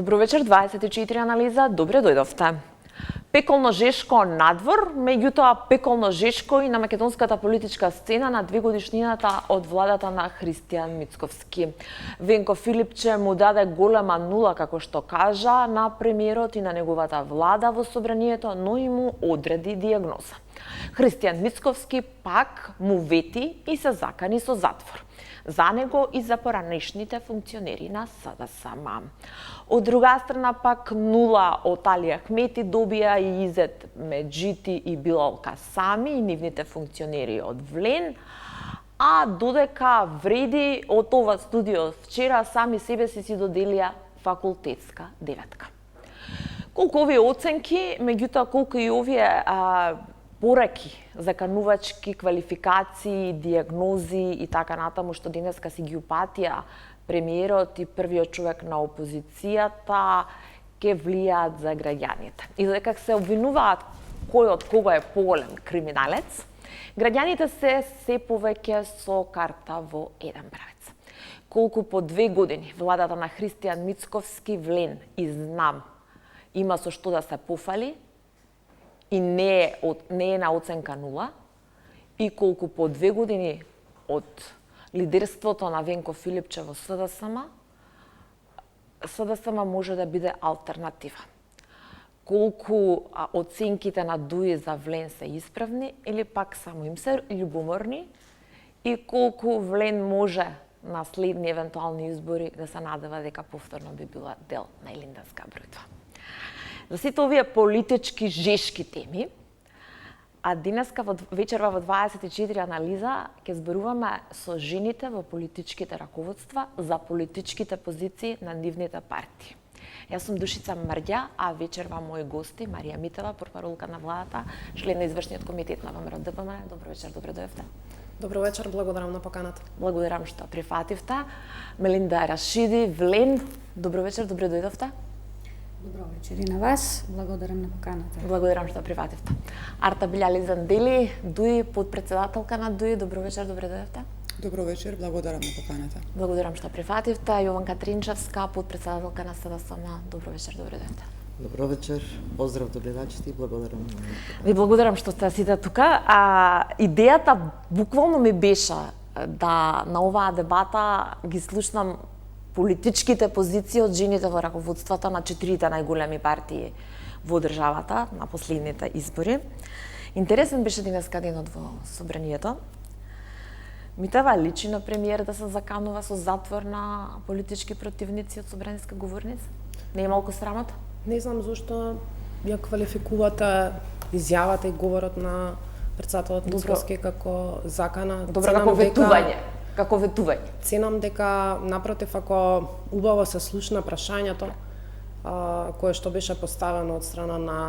Добро вечер, 24 анализа, добре дојдовте. Пеколно жешко надвор, меѓутоа пеколно жешко и на македонската политичка сцена на 2 годишнината од владата на Христијан Мицковски. Венко Филипче му даде голема нула, како што кажа, на премиерот и на неговата влада во собранието, но и му одреди диагноза. Христијан Мицковски пак му вети и се закани со затвор. За него и за поранешните функционери на СДСМ. Од друга страна пак нула од Али Ахмети добија и Изет Меджити и Билал Касами и нивните функционери од Влен, а додека вреди од ова студио вчера сами себе си доделија факултетска деветка. Колку овие оценки, меѓутоа колку и овие пораки, заканувачки квалификации, диагнози и така натаму што денеска си ги упатија премиерот и првиот човек на опозицијата, ке влијаат за граѓаните. И дека се обвинуваат кој од кога е поголем криминалец, граѓаните се повеќе со карта во еден правец. Колку по 2 години владата на Христијан Мицковски Влен и знам има со што да се пофали, и не е на оценка нула, и колку по 2 години од лидерството на Венко Филипче во СДСМ може да биде алтернатива. Колку оценките на Дуи за Влен се исправни или пак само им се љубоморни, и колку Влен може на следни евентуални избори да се надева дека повторно би била дел на Илинденска бројтва. За сите овие политички жешки теми, а денеска вечерва во 24 анализа ќе зборуваме со жените во политичките раководства за политичките позиции на нивните партии. Јас сум Душица Мрѓа, а вечерва мои гости Марија Митева, портпаролка на владата, член на извршниот комитет на ВМРО ДПМН. Добро вечер, добре дојдовте. Добро вечер, благодарам на поканата. Благодарам што прифативте. Мелинда Рашиди, Влен. Добро вечер, добре дојдовте. Добро вечер и на вас. Благодарам на поканата. Благодарам што прифативте. Арта Билјали Зандели, Дуи, подпредседателка на Дуи. Добро вечер, добре дојдовте. Добро вечер, благодарам на поканата. Благодарам што прифативте. Јованка Тринчевска, подпредседателка на СДСМ. Добро вечер, добре дојдовте. Добро вечер, поздрав до гледачите и благодарам. Ви благодарам што сте сите тука. Идејата буквално ми беше да на оваа дебата ги слушнам политичките позиции од жените во раководството на 4 најголеми партии во државата на последните избори. Интересен беше денеска денот во собранието. Митева личи на премиер да се заканува со затвор на политички противници од собраниска говорница? Не е малку срамота? Не знам зошто ја квалификувате изјавата и говорот на претседателот Мицковски како закана. Добро, како ветување. Како ветување. Ценам дека напротив, ако убаво се слушна прашањето кое што беше поставено од страна на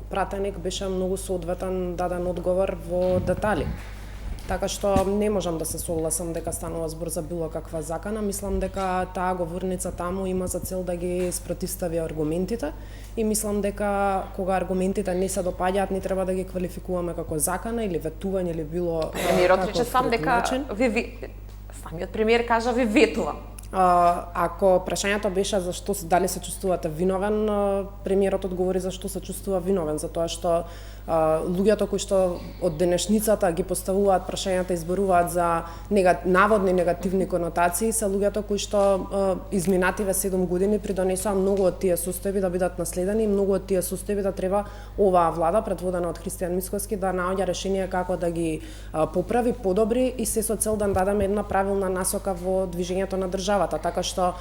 пратеник, беше многу соодветен даден одговор во детали. Така што не можам да се согласам дека станува збор за било каква закана. Мислам дека таа говорница таму има за цел да ги спротивстави аргументите и мислам дека кога аргументите не се допаѓаат, не треба да ги квалификуваме како закана или ветување или било премиерот рече сам дека самиот премиер кажа ви ветувам. Ако прашањето беше зашто дали се чувствувате виновен, премиерот одговори зашто се чувствува виновен, затоа што луѓето кои што од денешницата ги поставуваат прашањата и зборуваат за наводни негативни конотации се луѓето кои што изминативе 7 години придонесоа многу од тие состојби да бидат наследени и многу од тие состојби да треба оваа влада предводена од Христијан Мицковски да наоѓа решение како да ги поправи, подобри и се со цел да дадеме една правилна насока во движењето на државата, така што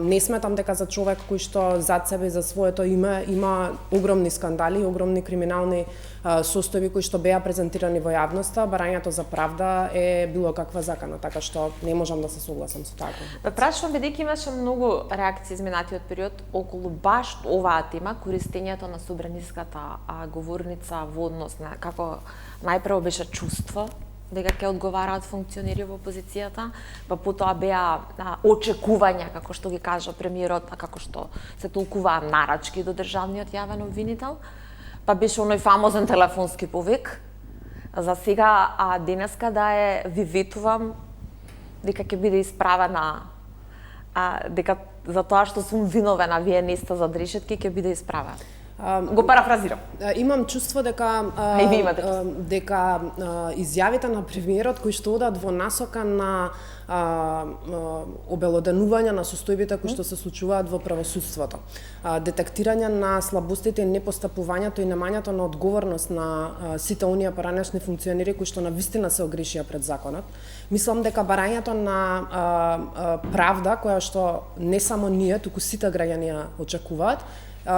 не сметам дека за човек кој што зад себе за своето име има огромни скандали, огромни криминални состојби кои што беа презентирани во јавноста, барањето за правда е било каква закана, така што не можам да се согласам со така. Ве прашувам бидејќи имаше многу реакции изминатиот период околу баш оваа тема, користењето на собраниската говорница во однос на како најпрво беше чувство дека ќе одговараат функционери во опозицијата, па потоа беа очекувања, како што ги кажа премиерот, а како што се толкуваа нарачки до државниот јавен обвинител, па беше оној фамозен телефонски повик. За сега, денеска да ви ветувам дека ќе биде исправена дека за тоа што сум виновен, а вие не сте зад решетки, ќе биде исправен. Го парафразирам. Имам чувство дека И ви имате чувство. дека изјавите на премиерот кои што одат во насока на обелоденување на состојбите кои што се случуваат во правосудството, детектирање на слабостите и непостапувањето и немањето на одговорност на сите оние поранешни функционери кои што навистина се огрешија пред законот. Мислам дека барањето на правда која што не само ние, туку сите граѓани ја очекуваат,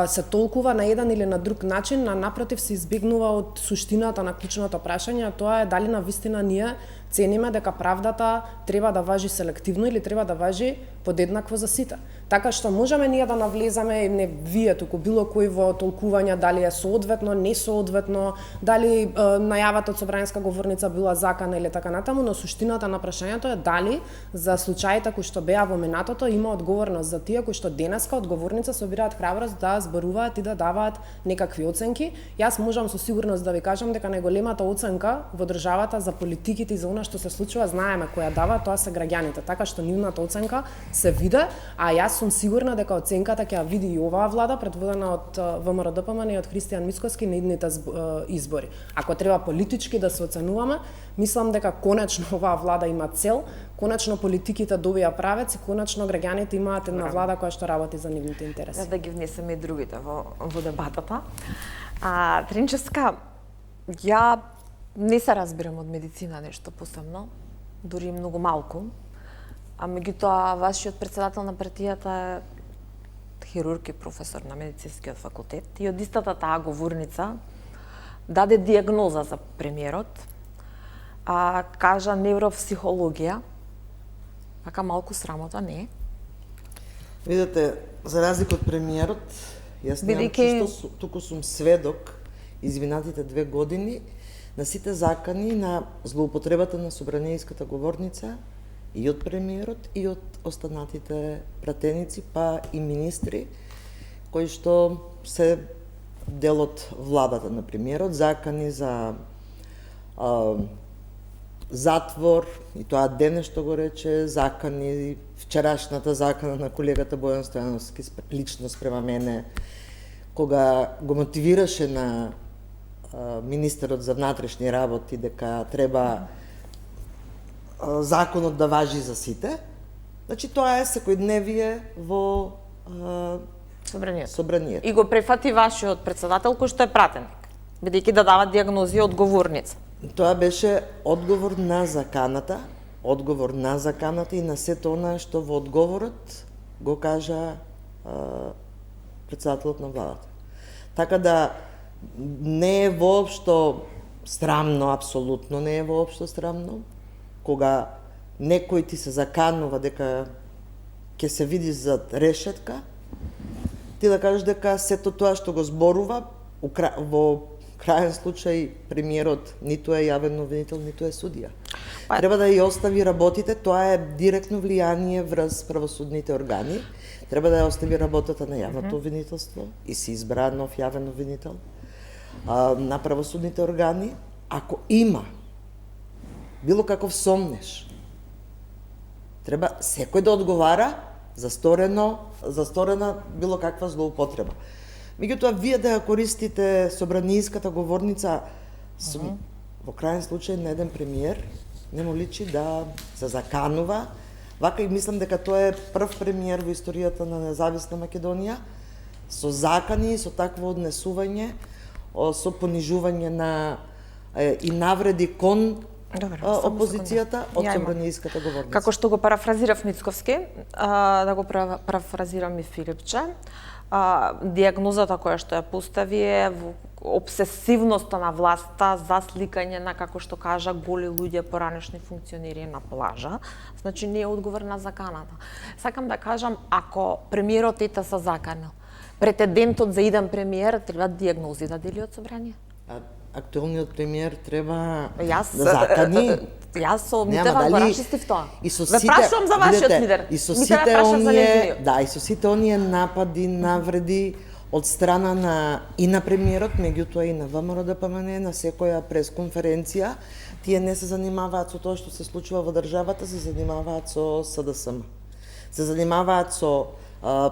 се толкува на еден или на друг начин, а напротив се избегнува од суштината на клучното прашање, а тоа е дали навистина ние цениме дека правдата треба да важи селективно или треба да важи подеднакво за сите. Така што можеме ние да навлеземе, не вие, туку било кој во толкување дали е соодветно, не соодветно, дали најавата од собраниска говорница била закана или така натаму, но суштината на прашањето е дали за случаите кои што беа во минатото има одговорност за тие кои што денеска од говорница собираат храброст да зборуваат и да даваат некакви оценки. Јас можам со сигурност да ви кажам дека најголемата оценка во државата за политиките и за она што се случува знаеме која дава, тоа се граѓаните, така што нивната оценка се виде, а јас сум сигурна дека оценката ќе ја види и оваа влада предводена од ВМРО-ДПМН и од Христијан Мицкоски на идните избори. Ако треба политички да се оценуваме, мислам дека конечно оваа влада има цел, конечно политиките добија правец и конечно граѓаните имаат една влада која што работи за нивните интереси. За да ги внесеме и другите во дебатата. Тринчевска, ја не се разбирам од медицина нешто посебно, дури многу малку. А меѓутоа, вашиот председател на партијата е хирург и професор на медицинскиот факултет и од истата таа говорница даде диагноза за премиерот, кажа невропсихологија, така малку срамота, не? Видете, за разлика од премиерот, јас немам чувство, туку сум сведок извинатите 2 години на сите закани на злоупотребата на собранијската говорница и од премиерот и од останатите пратеници, па и министри, кои што се дел од владата на премиерот, закани за затвор, и тоа денес што го рече, закани, вчерашната закана на колегата Бојан Стојановски лично спрема мене, кога го мотивираше на министерот за внатрешни работи дека треба законот да важи за сите. Значи тоа е секојдневие во собранието. И го префати вашиот председател кој што е пратеник, бидејќи да дава диагнози одговорница. Тоа беше одговор на заканата и на сето она што во одговорот го кажа председателот на владата. Така да не е воопшто срамно, апсолутно не е воопшто срамно, кога некој ти се заканува дека ќе се види зад решетка, ти да кажеш дека сето тоа што го зборува, во крајен случај премиерот ниту е јавен обвинител, ниту е судија. Треба да ја остави работите, тоа е директно влијание врз правосудните органи. Треба да ја остави работата на јавното обвинителство и се избра нов јавен обвинител на правосудните органи. Ако има било каков сомнеш, треба секој да одговара за сторена било каква злоупотреба. Меѓутоа, вие да ја користите собранијската говорница во крајен случај на еден премиер, не му личи да се заканува. Вака и мислам дека тоа е прв премиер во историјата на независна Македонија со закани и со такво однесување, со понижување на и навреди кон опозицијата од собранијската говорница. Како што го парафразирав Мицковски, да го парафразирам и Филипче, диагнозата која што ја постави е обсесивноста на власта за сликање на, како што кажа, голи луѓе, поранешни функционери на плажа, значи не е одговор на заканата. Сакам да кажам, ако премиерот ета се заканил, претендентот за иден премиер треба диагнози да дели од собрание? Актуелниот премиер треба да закани. Јас со Митева го расчистив тоа. Ве сите, прашувам за вашиот лидер. И со сите оние, и со сите оние напади, навреди од страна на и на премиерот, меѓутоа и на ВМРО-ДПМН, на секоја пресконференција, тие не се занимаваат со тоа што се случува во државата, се занимаваат со СДСМ. се занимаваат со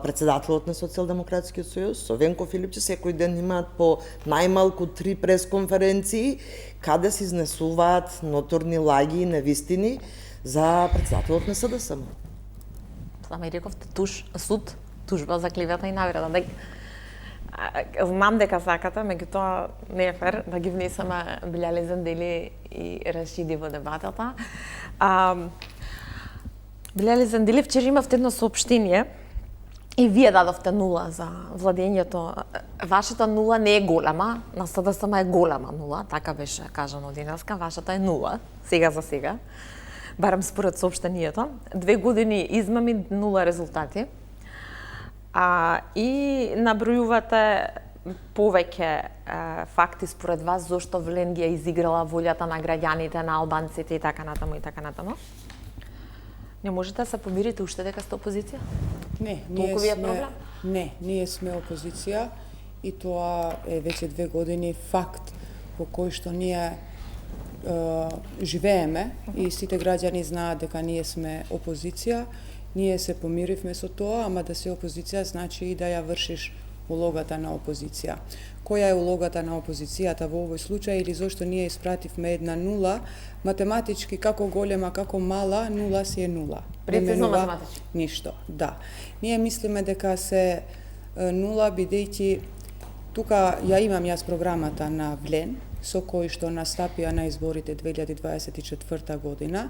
председателот на Социјалдемократскиот сојуз, со Венко Филипче, секој ден имаат по најмалку 3 пресконференции, каде се изнесуваат ноторни лаги и невистини за председателот на СДСМ. Сама и рековте суд, тужба за клевета и навреда. Знам дека сакате, меѓутоа не е фер да ги внесеме Билјали Зендели и Рашиди во дебатата. Билјали Зендели, вчера имавте едно соопштение и вие дадовте нула за владењето. Вашата нула не е голема, на СДСМ е голема нула, така беше кажано денеска, вашата е нула, сега за сега, барем според соопштението. 2 години измами, 0 резултати. И набројувате повеќе факти според вас зошто Влен ги ја изиграла волјата на граѓаните, на албанците и така натаму и така натаму. Не можете да се помирите уште дека сте опозиција? Не, ние сме опозиција и тоа е веќе 2 години факт по кој што ние живееме и сите граѓани знаат дека ние сме опозиција. Ние се помиривме со тоа, ама да се опозиција значи и да ја вршиш улогата на опозиција. Која е улогата на опозицијата во овој случај или зошто ние испративме една нула, математички како голема, како мала, нула си е нула. Прецизно математички. Ништо, да. Ние мислиме дека се нула, бидејќи тука ја имам јас програмата на Влен, со кој што настапија на изборите 2024 година,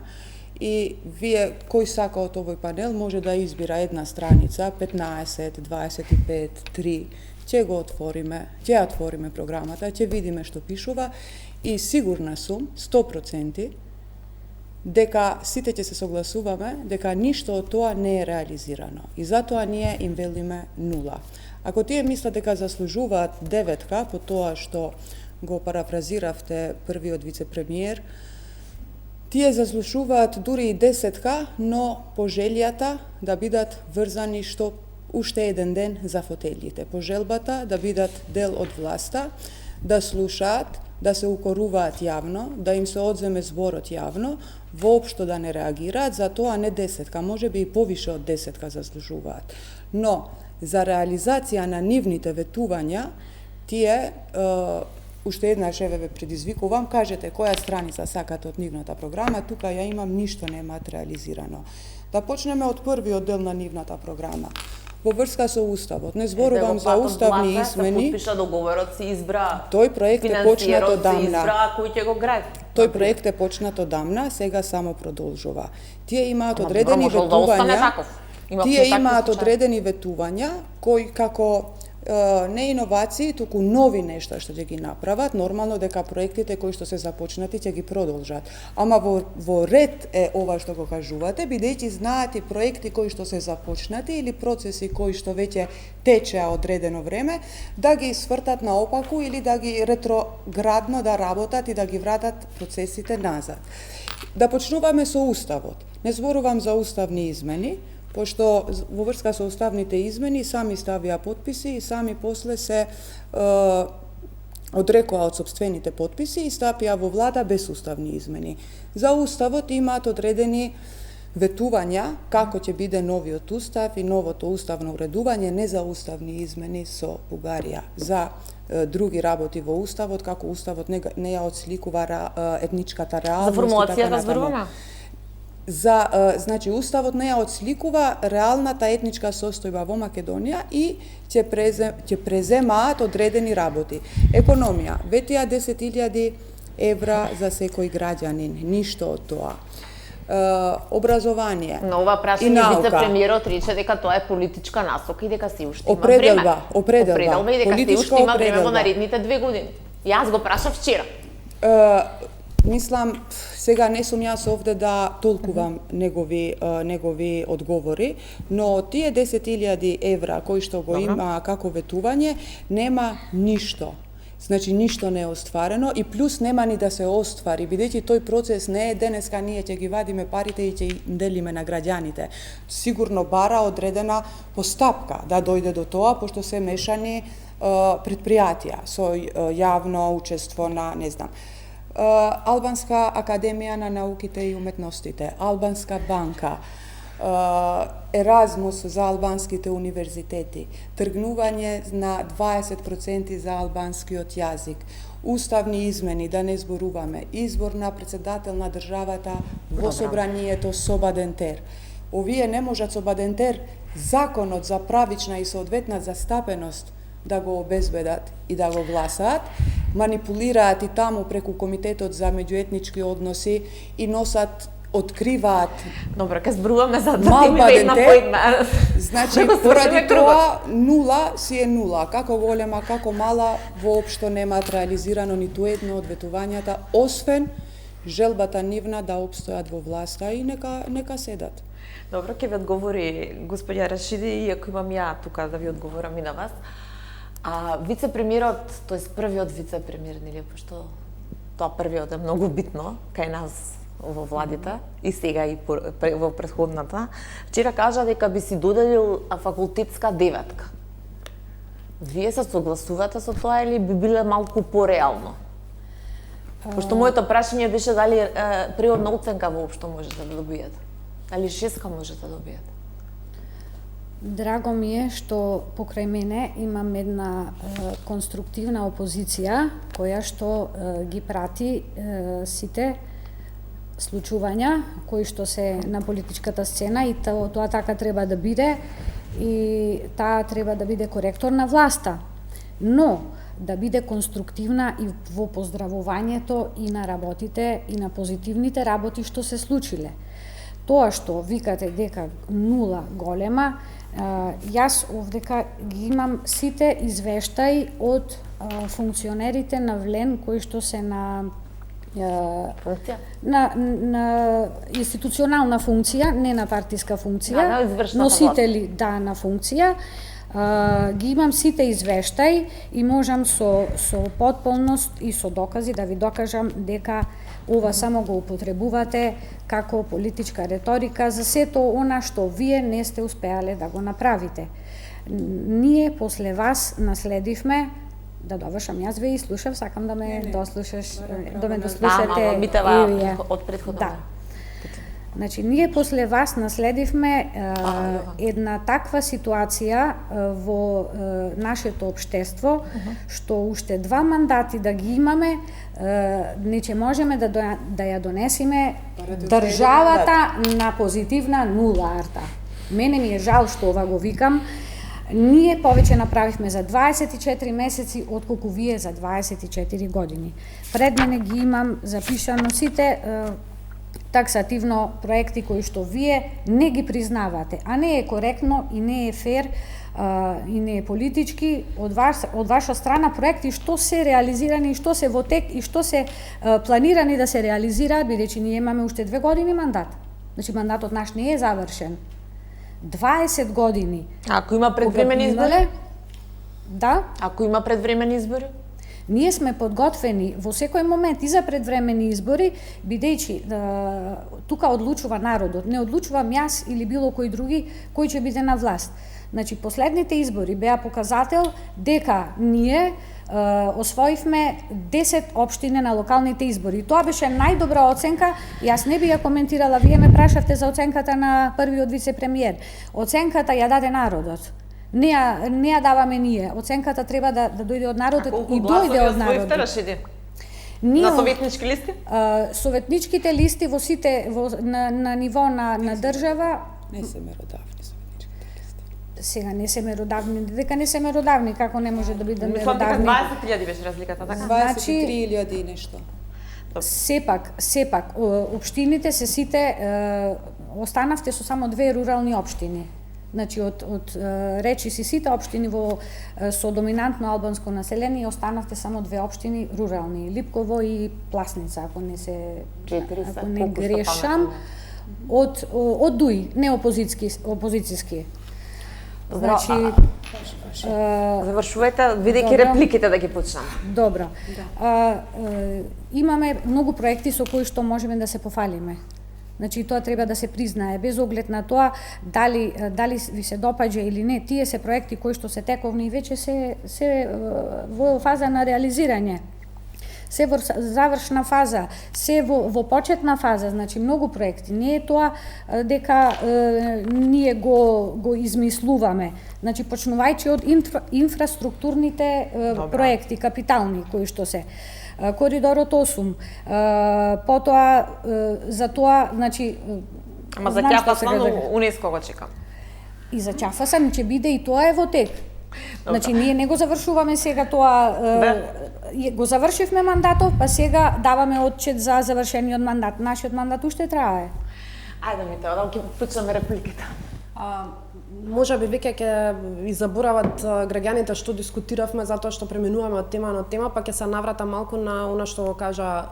и вие, кој сака од овој панел, може да избира една страница, 15, 25, 3, ќе го отвориме, ќе отвориме програмата, ќе видиме што пишува и сигурна сум, 100%, дека сите ќе се согласуваме дека ништо од тоа не е реализирано. И затоа ние им велиме нула. Ако тие мислат дека заслужуваат 9 по тоа што го парафразиравте првиот вице-премиер, тие заслужуваат дури и 10, но по желјата да бидат врзани што уште еден ден за фотелите. По желбата да бидат дел од власта, да слушаат, да се укоруваат јавно, да им се одземе зборот јавно, воопшто да не реагираат, за тоа не 10, може би и повише од 10 заслужуваат. Но за реализација на нивните ветувања, тие уште еднаш ве предизвикувам, кажете која страница сакате од нивната програма, тука ја имам, ништо немаат реализирано. Да почнеме од првиот дел на нивната програма. Во врска со уставот, не зборувам за уставни измени. Се подпиша договорот, се избра. Тој проект е почнат одамна. Се избра кој ќе го гради. Тој проект е почнат одамна, сега само продолжува. Тие имаат одредени ветувања. Тие имаат одредени ветувања кои како не иновации, туку нови нешта што ќе ги направат, нормално дека проектите кои што се започнати ќе ги продолжат. Ама во ред е ова што го кажувате, бидејќи знаат и проекти кои што се започнати или процеси кои што веќе течеа одредено време, да ги свртат наопаку или да ги ретроградно да работат и да ги вратат процесите назад. Да почнуваме со уставот. Не зборувам за уставни измени, пошто во врска со уставните измени сами ставија потписи и сами после се одрекоа од сопствените потписи и стапија во влада без уставни измени. За уставот имаат одредени ветувања како ќе биде новиот устав и новото уставно уредување, не за уставни измени со Бугарија. За други работи во уставот, како уставот не ја отсликува етничката реалност. За формулацијата зборуваме? Значи, уставот не ја отсликува реалната етничка состојба во Македонија и ќе преземаат одредени работи. Економија, ветија 10.000 евра за секој граѓанин, ништо од тоа. Образование и наука. Но ова прашање вице-премиерот рече дека тоа е политичка насока и дека се уште има време. Определба и дека се уште има време во наредните 2 години. Јас го прашав вчера. Мислам, сега не сум јас овде да толкувам негови одговори, но тие 10.000 евра кои што го има како ветување, нема ништо. Значи, ништо не е остварено и плюс нема ни да се оствари, бидејќи тој процес не е денеска ние ќе ги вадиме парите и ќе делиме на граѓаните. Сигурно бара одредена постапка да дојде до тоа, пошто се мешани предпријатија со јавно учество на, не знам, Албанска академија на науките и уметностите, Албанска банка, Еразмус за албанските универзитети, тргнување на 20% за албанскиот јазик, уставни измени, да не зборуваме, избор на председател на државата во собранието со Бадентер. Овие не можат со Бадентер законот за правична и соодветна застапеност да го обезбедат и да го гласаат, манипулираат и таму преку Комитетот за меѓуетнички односи и носат, откриваат. Добро, ке зборуваме за мал една поедна. Значи, поради тоа, нула си е нула. Како голема, како мала, воопшто немаат реализирано ниту едно од ветувањата, освен желбата нивна да обстојат во власта и нека седат. Добро, ќе ви одговори господја Рашиди, иако имам ја тука да ви одговорам и на вас. А вице-премиерот, тоест првиот вице-премиер, нели, пошто тоа првиот е многу битно кај нас во владите и сега и во претходната, вчера кажа дека би си доделил факултетска деветка. Вие се согласувате со тоа или би биле малку пореално? Пошто моето прашање беше дали природна оценка воопшто можете да добиете. Дали шеска можете да добиете? Драго ми е што покрај мене имам една конструктивна опозиција која што ги прати сите случувања кои што се на политичката сцена и тоа така треба да биде и таа треба да биде коректор на власта. Но да биде конструктивна и во поздравувањето и на работите и на позитивните работи што се случиле. Тоа што викате дека нула голема, јас овдека ги имам сите извештаи од функционерите на ВЛЕН кои што се на институционална функција, не на партиска функција, носители на функција. Ги имам сите извештаи и можам со потполност и со докази да ви докажам дека ова само го употребувате како политичка реторика за сето она што вие не сте успеале да го направите. Ние после вас наследивме, да довршам, јас ве и слушав, сакам да ме дослушаш, да ме дослушате и вие. Од претходно. Да. Значи, ние после вас наследивме една таква ситуација во нашето општество, што уште 2 мандати да ги имаме, не ќе можеме да ја донесиме државата на позитивна нула арта. Мене ми е жал што ова го викам. Ние повеќе направивме за 24 месеци отколку вие за 24 години. Пред мене ги имам запишано сите таксативно проекти кои што вие не ги признавате, а не е коректно и не е фер и не е политички од ваша страна проекти што се реализирани и што се во тек и што се планирани да се реализираат, бидејќи ние имаме уште 2 години мандат. Значи мандатот наш не е завршен. 20 години. Ако има предвремени избори? Да. Ако има предвремени избори? Ние сме подготвени во секој момент и за предвремени избори, бидејќи тука одлучува народот, не одлучувам јас или било кој други кој ќе биде на власт. Значи, последните избори беа показател дека ние освоивме 10 општини на локалните избори. Тоа беше најдобра оценка. Јас не би ја коментирала, вие ме прашавте за оценката на првиот вице-премиер. Оценката ја даде народот. Не ја даваме ние. Оценката треба да дојде од народот и дојде од народот. На советнички листи? Советничките листи во сите на ниво на држава не се меродавни советничките листи. Сега не се меродавни, дека не се меродавни, како не може да биде меродавни? Мислам дека 20.000 беше разликата, така? 23.000 и нешто. Сепак, општините се сите, останавте со само 2 рурални општини. Значи, од речиси сите општини со доминантно албанско население, останавте само 2 општини рурални, Липково и Пласница, ако не грешам, од ДУИ, не опозицијски. Значи, завршувајте, бидејќи репликите да ги почнам. Добро. Имаме многу проекти со кои што можеме да се пофалиме. Значи, тоа треба да се признае, без оглед на тоа дали ви се допаѓа или не. Тие се проекти кои што се тековни и веќе се во фаза на реализирање. се во завршна фаза, се во почетна фаза, значи многу проекти. Не е тоа дека ние го измислуваме. Значи почнувајќи од инфраструктурните проекти, капитални, кои што се Коридорот 8, потоа за тоа, значи Ама за Ќафаса УНЕСКО го чекам. И за Ќафаса ќе биде и тоа е во тек. Значи ние не го завршуваме сега тоа, го завршивме мандатов, па сега даваме отчет за завршениот мандат. Нашиот мандат уште трае. Ајде ми тоа, да ќе почнеме репликите. Може би веќе ќе и заборават граѓаните што дискутиравме затоа што преминуваме од тема на тема, па ќе се наврата малку на она што го кажа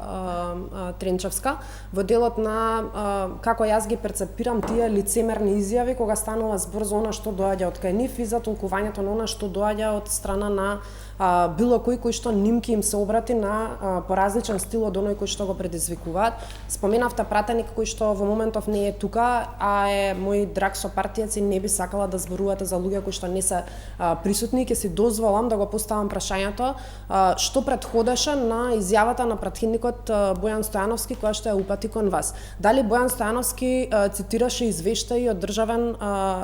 Тренчевска во делот на како јас ги перцепирам тие лицемерни изјави кога станува збор за она што доаѓа од кај нив и за толкувањето на она што доаѓа од страна на било кој што нимки им се обрати на поразличен стил од оној кој што го предизвикуваат. Споменавте пратеник кој што во моментов не е тука, а е мој драг сопартиец и не би сакала да зборувате за луѓе кои што не се присутни. Ќе си дозволам да го поставам прашањето што претходеше на изјавата на пратеникот Бојан Стојановски која што ја упати кон вас. Дали Бојан Стојановски цитираше извештаи од Државен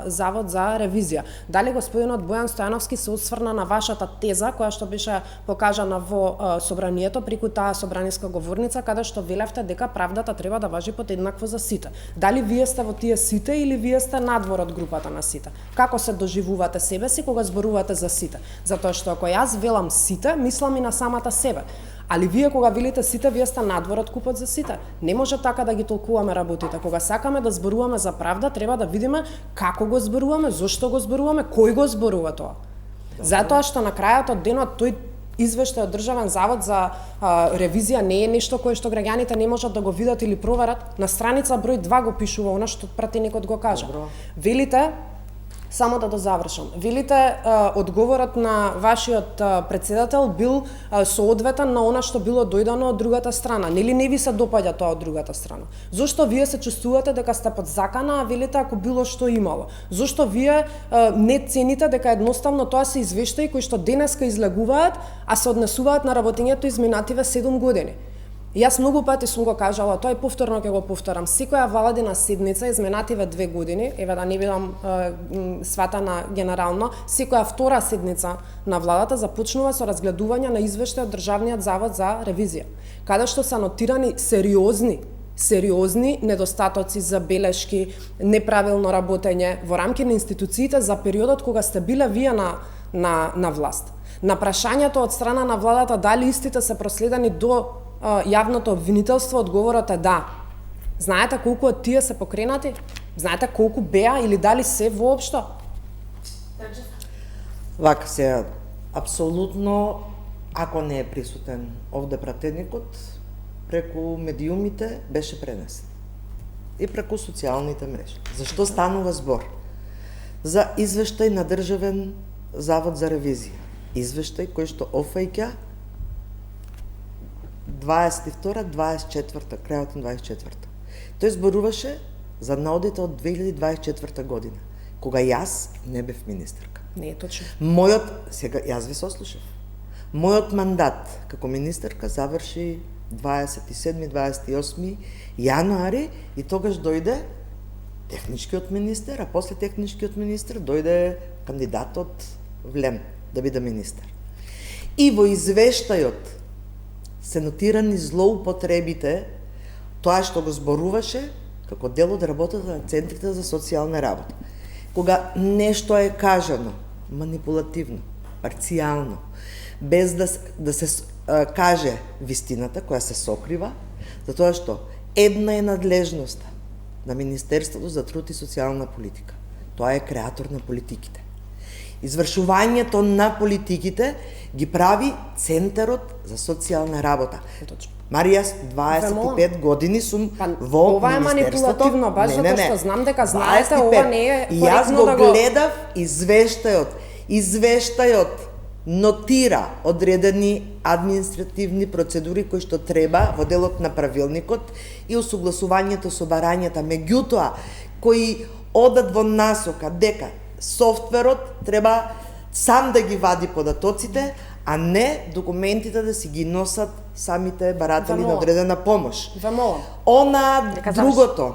завод за ревизија? Дали господинот Бојан Стојановски се осврна на вашата теза која што беше покажана во собранието преку таа собраниска говорница каде што велевте дека правдата треба да важи подеднакво за сите? Дали вие сте во тие сите или вие сте надвор од групата на сите? Како се доживувате себе си кога зборувате за сите? Затоа што ако јас велам сите, мислам и на самата себе. Али вие кога велите сите, вие сте надвор од купот за сите. Не може така да ги толкуваме работите. Кога сакаме да зборуваме за правда, треба да видиме како го зборуваме, зошто го зборуваме, кој го зборува тоа. Затоа што на крајот од денот тој извештај од Државен завод за ревизија не е нешто кое што граѓаните не можат да го видат или проверат. На страница број 2 го пишува она што пратеникот го кажа. Велите, само да дозавршам, велите одговорот на вашиот председател бил соодветен на она што било дојдено од другата страна. Нели не ви се допаѓа тоа од другата страна? Зошто вие се чувствувате дека сте под закана, а велите ако било што имало? Зошто вие не цените дека едноставно тоа се извештаи кои што денеска излегуваат, а се однесуваат на работењето изминативе 7 години? Јас многу пати сум го кажала, тоа и повторно ќе го повторам. Секоја владина седница изминативе 2 години, еве да не бидам сватана генерално, секоја втора седница на владата започнува со разгледување на извештај од Државниот завод за ревизија, каде што се нотирани сериозни недостатоци, забелешки, неправилно работење во рамки на институциите за периодот кога сте биле вие на власт. На прашањето од страна на владата дали истите се проследени до јавното обвинителство, одговорот е да. Знаете колку од тие се покренати? Знаете колку беа или дали се воопшто? Вака се, апсолутно, ако не е присутен овде пратеникот, преку медиумите беше пренесен. И преку социјалните мрежи. Зашто станува збор? За извештај на Државен завод за ревизија. Извештај кој што офаќа 22-24, крајот на 24. Тој зборуваше за наодите од 2024 година, кога јас не бев министерка. Не е точно. Сега јас ви сослушав. Мојот мандат како министерка заврши 27-28 јануари и тогаш дојде техничкиот министер, а после техничкиот министер дојде кандидатот Влем да биде министер. И во извештајот се нотирани злоупотребите, тоа што го зборуваше како дел од работата на центрите за социјална работа. Кога нешто е кажано манипулативно, парцијално, без да се каже вистината која се сокрива, затоа што една е надлежноста на Министерството за труд и социјална политика. Тоа е креатор на политиките. Извршувањето на политиките ги прави Центарот за социјална работа. Марија, 25 години сум во ова е манипулативно, баш затоа што знам дека знаете, ова не е коректно да го... Јас го гледав извештајот. Извештајот нотира одредени административни процедури кои што треба во делот на правилникот и усогласувањето со барањата, меѓутоа кои одат во насока дека софтверот треба сам да ги вади податоците, а не документите да си ги носат самите баратели на одредена помош. Ве молам. Она Нека другото,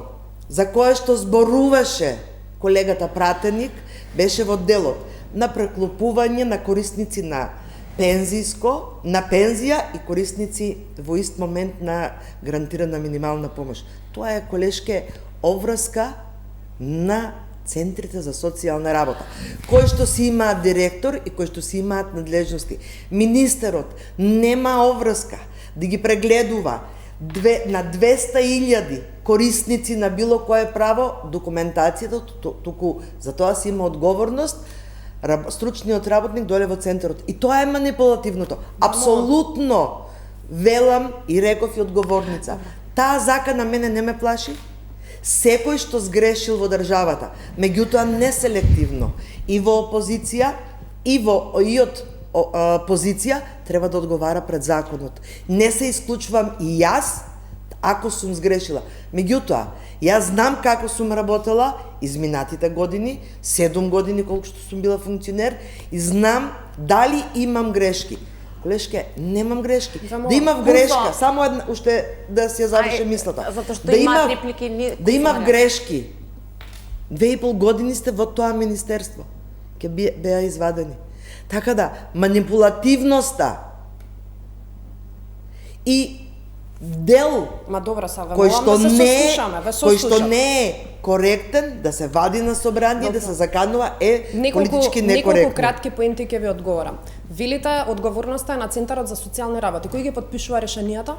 за кое што зборуваше колегата пратеник, беше во делот на преклопување на корисници на пензија и корисници во ист момент на гарантирана минимална помош. Тоа е, колешке, обврска на центрите за социјална работа, кои што си имаат директор и кои што си имаат надлежности. Министерот нема обврска да ги прегледува на 200.000 корисници на било кое право документацијата, туку за тоа си има одговорност стручниот работник доле во центарот. И тоа е манипулативното. Апсолутно велам и реков и одговорница. Таа закана мене не ме плаши. Секој што сгрешил во државата, меѓутоа не селективно, и во опозиција, и од позиција, треба да одговара пред законот. Не се исклучувам и јас, ако сум сгрешила. Меѓутоа, јас знам како сум работела изминатите години, 7 години колку што сум била функционер, и знам дали имам грешки. Колешке, немам грешки. Да имав грешка, само една, уште да си ја заврши мислата. Затоа што да имаат реплики да имав грешки. 2,5 години сте во тоа министерство. Ке беа извадени. Така да, манипулативноста и дел добра са, кој што не е коректен да се вади на собрание, да се заканува политички некоректно. Неколку кратки поенти ќе ви одговорам. Велите одговорноста е на Центарот за социјални работи. Кој ги подпишува решенијата?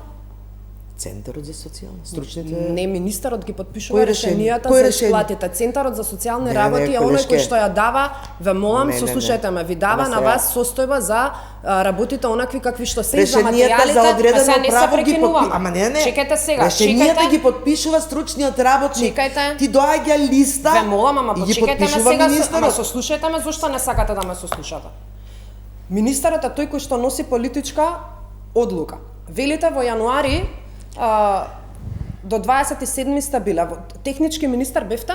Центарот за социјална, стручните... Не, министерот ги подпишува решенијата за исплатите. Центарот за социјални работи е оној кој што ја дава, ве молам, сослушајте ме, ви дава на вас состојба за работите онакви какви што се за материјалите, за одредено право ги подпишува. Ама не. Чекайте сега, решенијата ги подпишува стручниот работник. Чекайте. Ти доаѓа листа. Ве молам, ама почекайте ме сега, министерот. ама сослушајте ме, зошто не сакате да ме сослушате? Министерот е тој кој што носи политичка одлука. Велите во јануари до 27 сте биле. Технички министар бевте?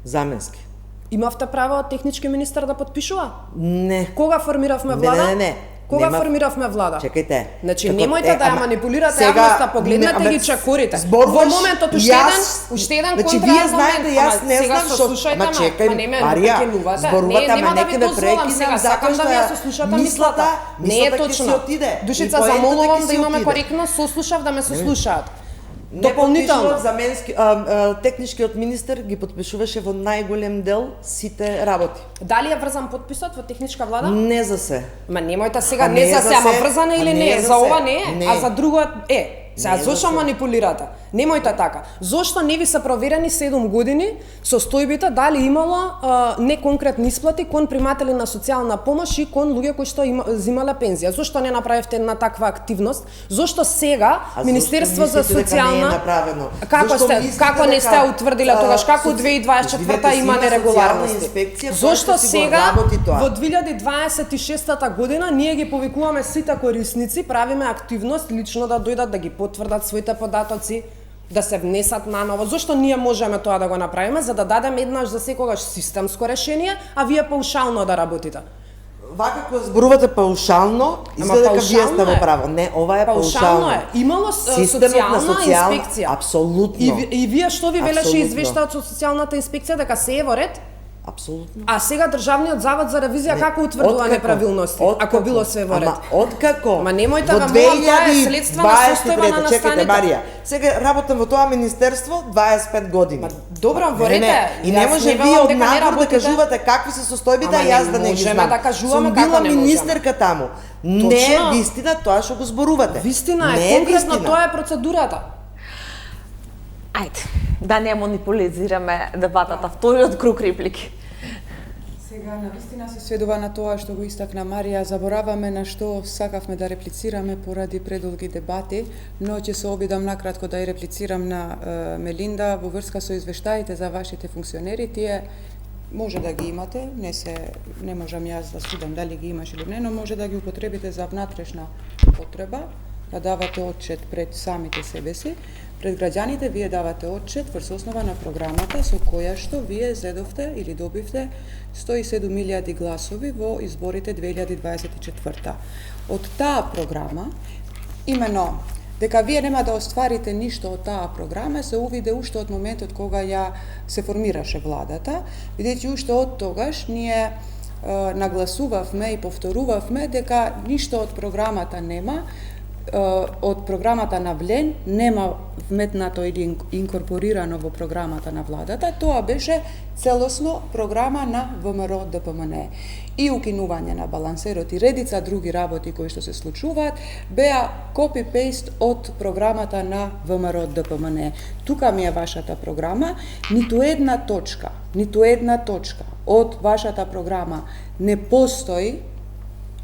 Заменски. Имавте право технички министар да подпишува? Не. Кога формиравме влада? Не. Кога формиравме влада? Чекајте. Значи немојте да ја манипулирате јавноста, погледнете ги чекорите. Во моментот уште еден значи вие знаете, јас не знам што, ма чекај, Марија, зборувате, ама нека ме прекинам затоа што ја мислата не е точно. Душица, замолувам да имаме коректно, сослушав да ме сослушаат. Дополнително заменски техничкиот министер ги подпишуваше во најголем дел сите работи. Дали е врзан подписот во техничка влада? Не за се. Ма немојте сега не за се, ама врзана или не, за ова не е, а за друго е. Сега зошто манипулирате? Немојте така. Зошто не ви се проверени 7 години состојбите дали имало неконкретни исплати кон приматели на социјална помош и кон луѓе кои што земале пензија? Зошто не направивте една таква активност? Зошто сега Министерство за социјална како не сте утврдиле тогаш како 2024 има нерегуларности? Зошто сега во 2026 година ние ги повикуваме сите корисници, правиме активност лично да дојдат да ги потврдат своите податоци, да се внесат наново. Зошто ние можеме тоа да го направиме, за да дадеме еднаш за секогаш системско решение, а вие паушално да работите? Вака кога зборувате паушално, изгледа дека вие сте во право. Не, ова е паушално. Имало социјална инспекција. Апсолутно. И вие што ви велеше извештајот од социјалната инспекција дека се е во ред? Апсолутно. А сега Државниот завод за ревизија како утврдува неправилности? Ако било се во ред? Ама откако? Ма немојте да молам, тоа е следствена состојба на настаните. Марија, сега работам во тоа министерство 25 години. Добро, во ред е. И не може вие од надвор да кажувате какви се состојбите, а јас да не ги знам. Да кажуваме сум како била не можеме. министерка таму. Не е вистина тоа што го зборувате. Вистина е, конкретно тоа е процедурата. Ајде, да не монополизираме дебатата, вториот круг реплики. Сега, навистина се сведува на тоа што го истакна Марија, забораваме на што сакавме да реплицираме поради предолги дебати, но ќе се обидам накратко да ја реплицирам на Мелинда во врска со извештаите за вашите функционери. Тие може да ги имате, не можам јас да судам дали ги имаш или не, но може да ги употребите за внатрешна потреба да давате отчет пред самите себе си, пред граѓаните вие давате отчет врз основа на програмата со која што вие зедовте или добивте 107.000 гласови во изборите 2024. Од таа програма, именно дека вие нема да остварите ништо од таа програма, се увиде уште од моментот кога ја се формираше владата, бидејќи уште од тогаш ние нагласувавме и повторувавме дека ништо од програмата нема, од програмата на Влен нема вметнато или инкорпорирано во програмата на владата, тоа беше целосно програма на ВМРО ДПМН. И укинување на балансерот и редица други работи кои што се случуваат беа копи-пейст од програмата на ВМРО ДПМН. Тука ми е вашата програма, ниту една точка од вашата програма не постои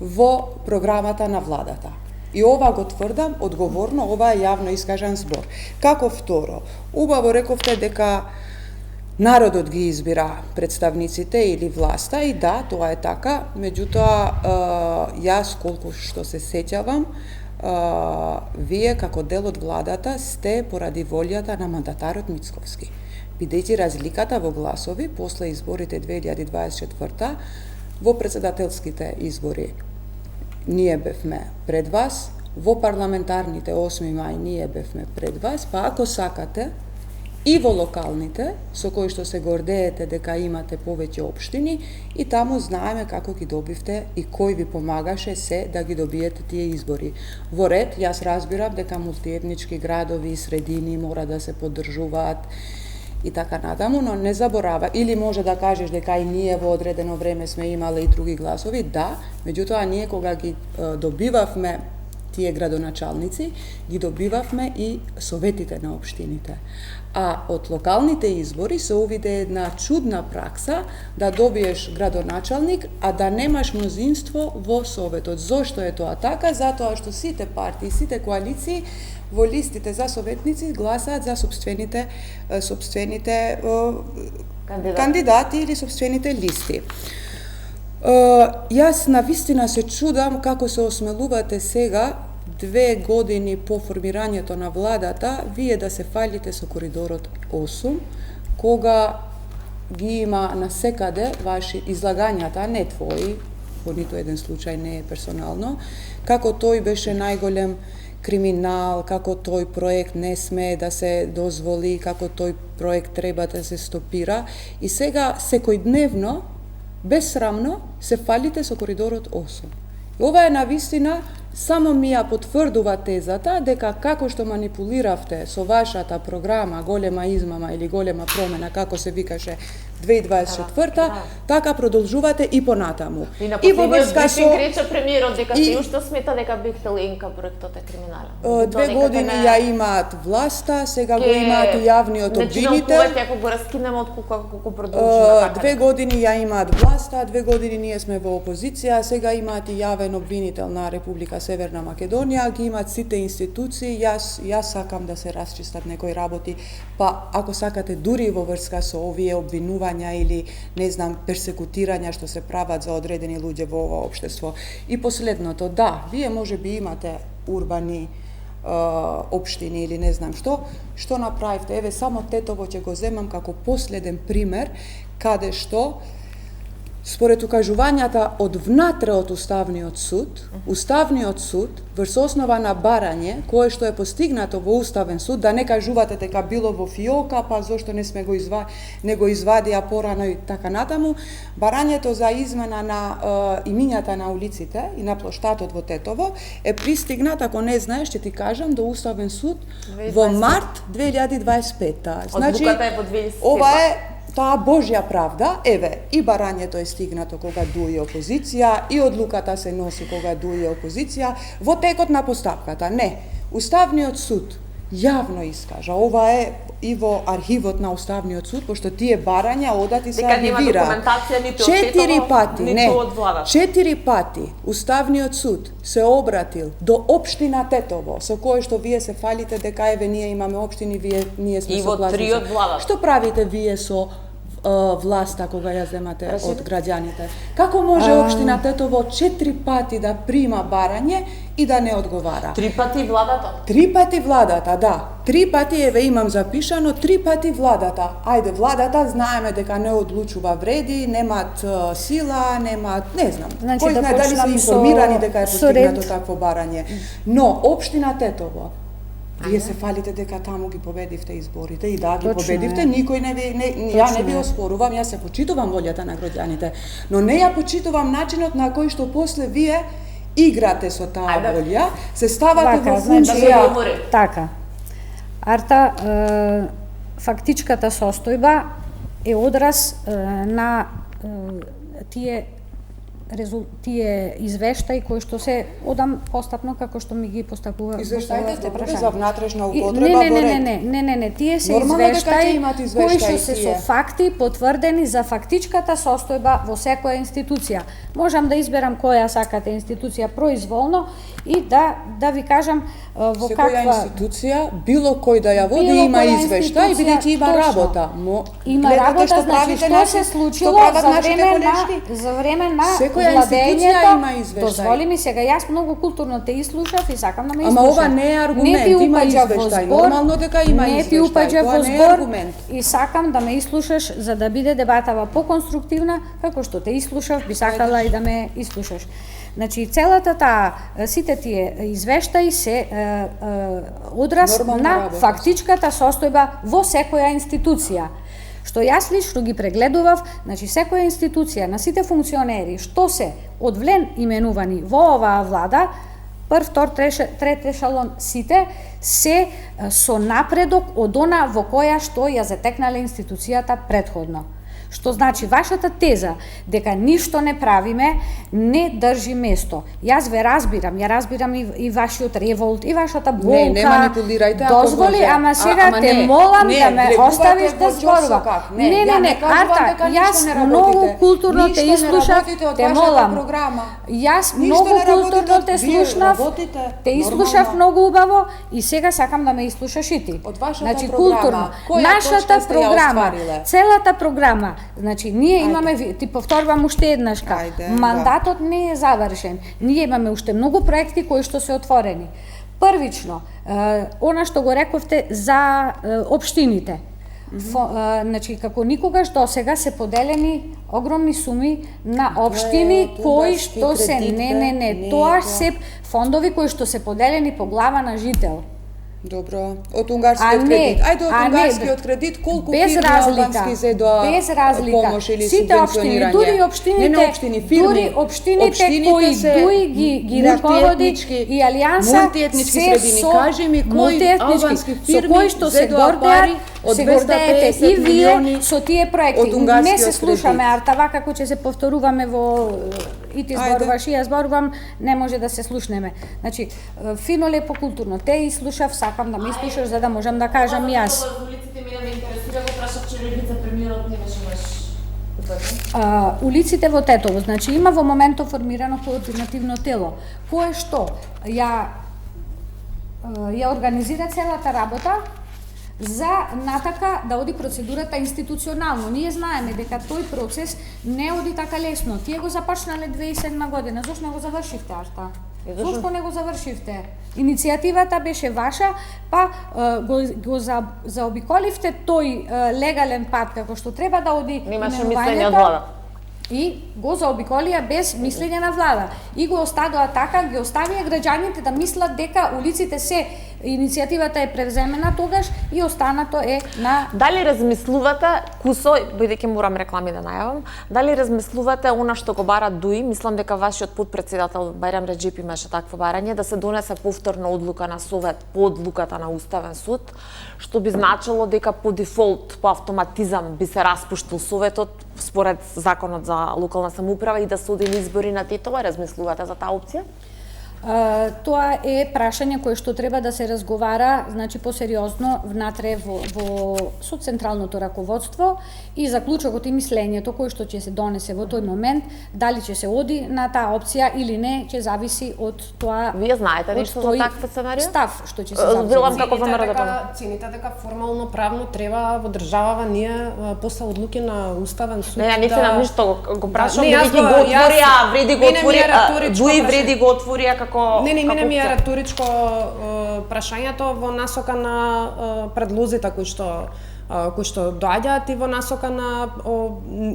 во програмата на владата. И ова го тврдам одговорно, ова е јавно искажан збор. Како второ, убаво рековте дека народот ги избира представниците или власта, и да, тоа е така, меѓутоа јас колку што се сеќавам, вие како дел од владата сте поради волјата на мандатарот Мицковски. Бидејќи разликата во гласови после изборите 2024 во председателските избори ние бевме пред вас, во парламентарните 8 мај ние бевме пред вас, па ако сакате и во локалните, со кои што се гордеете дека имате повеќе општини, и таму знаеме како ги добивте и кој ви помагаше се да ги добиете тие избори. Во ред, јас разбирам дека мултиетнички градови и средини мора да се поддржуваат и така натаму, но не заборава, или може да кажеш дека и ние во одредено време сме имале и други гласови, да, меѓутоа ние кога ги добивавме тие градоначалници, ги добивавме и советите на општините. А од локалните избори се увиде една чудна пракса да добиеш градоначалник, а да немаш мнозинство во советот. Зошто е тоа така? Затоа што сите партии, сите коалиции во листите за советници гласаат за собствените кандидати или собствените листи. Јас навистина се чудам како се осмелувате сега, 2 години по формирањето на владата, вие да се фалите со коридорот 8, кога ги има насекаде ваши излагањата, не твои, по ниту еден случај не е персонално, како тој беше најголем криминал, како тој проект не смее да се дозволи, како тој проект треба да се стопира, и сега секојдневно, безсрамно, се фалите со коридорот 8. И ова е навистина само ми ја потврдува тезата дека како што манипулиравте со вашата програма голема измама или голема промена, како се викаше 2024, така продолжувате и понатаму. И во врска со рече премиерот дека се уште смета дека Бехтел Инка проектот е криминален. 2 години ја имаат власта, сега го имаат и јавниот обвинител. Значи, ако го раскинеме од колку продолжува така. 2 години ја имаат власта, 2 години ние сме во опозиција, сега имаат и јавен обвинител на Република Северна Македонија, ги имаат сите институции. Јас сакам да се расчистат некои работи, па ако сакате дури во врска со овие обвинувања или не знам персекутирања што се прават за одредени луѓе во ова општество. И последното, да, вие можеби имате урбани општини или не знам што направивте. Еве само Тетово ќе го земам како последен пример каде што според укажувањата од внатре од Уставниот суд врз основа на барање кое што е постигнато во Уставен суд, да не кажувате дека било во фиока, па зошто не сме не го извадија порано и така натаму, барањето за измена на имињата на улиците и на плоштатот во Тетово е пристигнат, ако не знаеш, ќе ти кажам, до Уставен суд во март 2025. Значи, ова е таа Божја правда, еве, и барањето е стигнато кога дуе опозиција, и одлуката се носи кога дуе опозиција, во текот на постапката. Не, Уставниот суд јавно искажа, ова е и во архивот на Уставниот суд, пошто тие барања одат и се архивираат. 4 пати Уставниот суд се обратил до општина Тетово, со кое што вие се фалите дека еве ние имаме општини, ние сме согласни. И во 3 од владата. Што правите вие со власта кога ја земате од граѓаните? Како може општина Тетово 4 пати да прима барање и да не одговара? 3 пати владата? 3 пати владата, да. 3 пати еве имам запишано, 3 пати владата. Ајде, владата знаеме дека не одлучува вреди, немаат сила, немаат, не знам. Значи, кој да знае дали се почнам информирани дека е со постигнато ред. такво барање. Но општина Тетово, вие се фалите дека таму ги победивте изборите и да ги Точно победивте, е. никој не ви ја не ви Точно е. оспорувам, јас се почитувам волјата на граѓаните, но не ја почитувам начинот на кој што после вие играте со таа волја, се ставате Вака, во значи, функција. така. Арта, фактичката состојба е одраз на тие извештаи кои што се одам постапно како што ми ги поставувате Извештаите прашања. за внатрешна употреба во ред. Не, тие се Нормално дека ќе извештаи имат кои извештаи што се тие. со факти потврдени за фактичката состојба во секоја институција. Можам да изберам која сакате институција произволно и да ви кажам во Секоја каква институција, било кој да ја води Било има која извештај, институција, бидејќи има точно. работа. Има гледате работа, што значи правите што се случило прават за нашите време колешки? за време на Секоја институција има владењето. извештај. Дозволи ми сега, јас многу културно те изслушав и сакам да ме Ама изслушаш. ова не е аргумент, Не ти има упаѓа во извештај, збор, нормално дека има не ти извештај, упаѓа тоа во не е збор аргумент. и сакам да ме изслушаш за да биде дебатава поконструктивна, како што те изслушав, би сакала и да ме изслушаш. Значи, целата таа, сите тие извештаи се одраз Нормална на работа. фактичката состојба во секоја институција. Што јас лично ги прегледував, значи секоја институција, на сите функционери, што се од влен именувани во оваа влада, прв, втор, трет ешалон, сите се со напредок од она во која што ја затекнале институцијата предходно. Што значи вашата теза дека ништо не правиме не држи место. Јас ве разбирам, ја разбирам и вашиот револт, и вашата болка. Не манипулирајте, ако дозволи, може. ама сега Ама те не, молам не, да ме влегувате оставиш да во зборувам. џосокак. Не, ја не кажувам Арта, дека ништо јас не многу работите. културно те Ништо не изслушав, работите од те вашата молам. програма. Јас Ништо многу не работите културно од- те вие слушнав, работите, те изслушав нормално. многу убаво и сега сакам да ме изслушаш и ти. Од вашата Значи, програма, културно, која нашата точка сте ја програма, оствариле? целата програма, значи ние имаме, ти повторувам уште еднашка, Ајде, мандатот не е завршен. Ние имаме уште многу проекти кои што се отворени. Првично, она што го рековте за општините. Значи, како никогаш досега се поделени огромни суми на општини од кои унгарски што се кредит, не, тоа се фондови кои што се поделени по глава на жител. Добро, од унгарскиот кредит. Ајде од унгарскиот кредит колку без фирми разлика, албански зедоа без разлика. помош или Сите општини, субвенционирање? дури општините, Не општини, фирми. дури општините кои се дуи ги раководи мултиетнички- и Алијанса мултиетнички се средини. со Кажи ми кои мултиетнички, албански со фирми кои што се зедоа гордеат, пари од се гордеете 250 и вие милиони со тие проекти. од унгарскиот Не се слушаме кредит. Артава како ќе се повторуваме во и ти Ајде. зборуваш и ја зборувам, не може да се слушнеме. Значи, фино лепо културно те изслушав, сакам да ме изслушаш за да можам да кажам и јас. Улиците ми да ме интересира, го прашав че премиерот не беше баш. Улиците во Тетово, значи има во моментот формирано координативно тело, кое што ја организира целата работа за натака да оди процедурата институционално. Ние знаеме дека тој процес не оди така лесно. Тие го започнале 2007 година, зошто не го завршивте, Арта? Зошто не го завршивте? Иницијативата беше ваша, па го заобиколивте тој легален пат како што треба да оди Немаше именувањето. мислење од влада. И го заобиколија без мислење на влада. И го оставија така, ги оставија граѓаните да мислат дека улиците се иницијативата е превземена тогаш и останато е на... Дали размислувате, Кусо, бидејќи морам реклами да најавам, дали размислувате она што го бара ДУИ, мислам дека вашиот подпредседател Бајрам Реџип имаше такво барање, да се донесе повторна одлука на Совет по одлуката на Уставен суд, што би значило дека по дефолт, по автоматизам би се распуштил Советот според законот за локална самоуправа и да се одели избори на Тетово. Размислувате за таа опција? Тоа е прашање кое што треба да се разговара, значи посериозно внатре со централното раководство и заклучокот и мислењето кое што ќе се донесе во тој момент, дали ќе се оди на таа опција или не, ќе зависи од тоа. Вие знаете нешто за таква сценарија? Став што ќе се зависи. Велам како ВМРО да цените дека формално правно треба во државава ние после одлуки на уставен суд. Не, ја не сенам ништо, го прашувам не, дека го отворија, вреди го отворија, дуи вреди го отворија како Не, мене ми е реторичко прашањето во насока на предлозите кои што доаѓаат и во насока на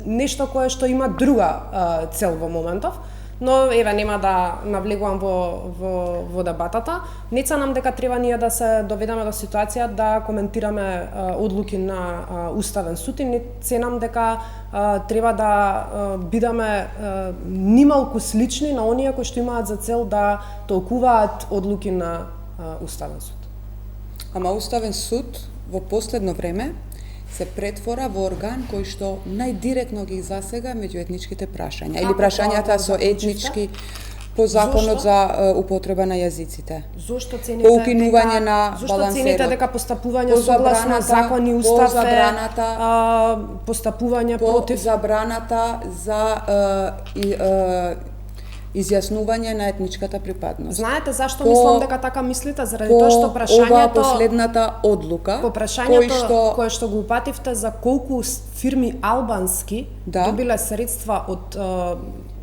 нешто кое што има друга цел во моментов. Но еве нема да навлегувам во дебатата. Не ценам дека треба ние да се доведеме до ситуација да коментираме одлуки на уставен суд и не ценам дека треба да бидеме нималку слични на оние кои што имаат за цел да толкуваат одлуки на уставен суд. Ама уставен суд во последно време се претвора во орган кој што најдиректно ги засега меѓуетничките прашања или прашањата со етнички по законот за употреба на јазиците. Зошто цените по укинување на балансерот? зашто цените дека постапување согласно закон и устав постапување против забраната за изјаснување на етничката припадност. Знаете зашто мислам дека така мислите? Заради тоа што прашањето ова последната одлука по прашањето кое што го упативте за колку фирми албански добиле средства од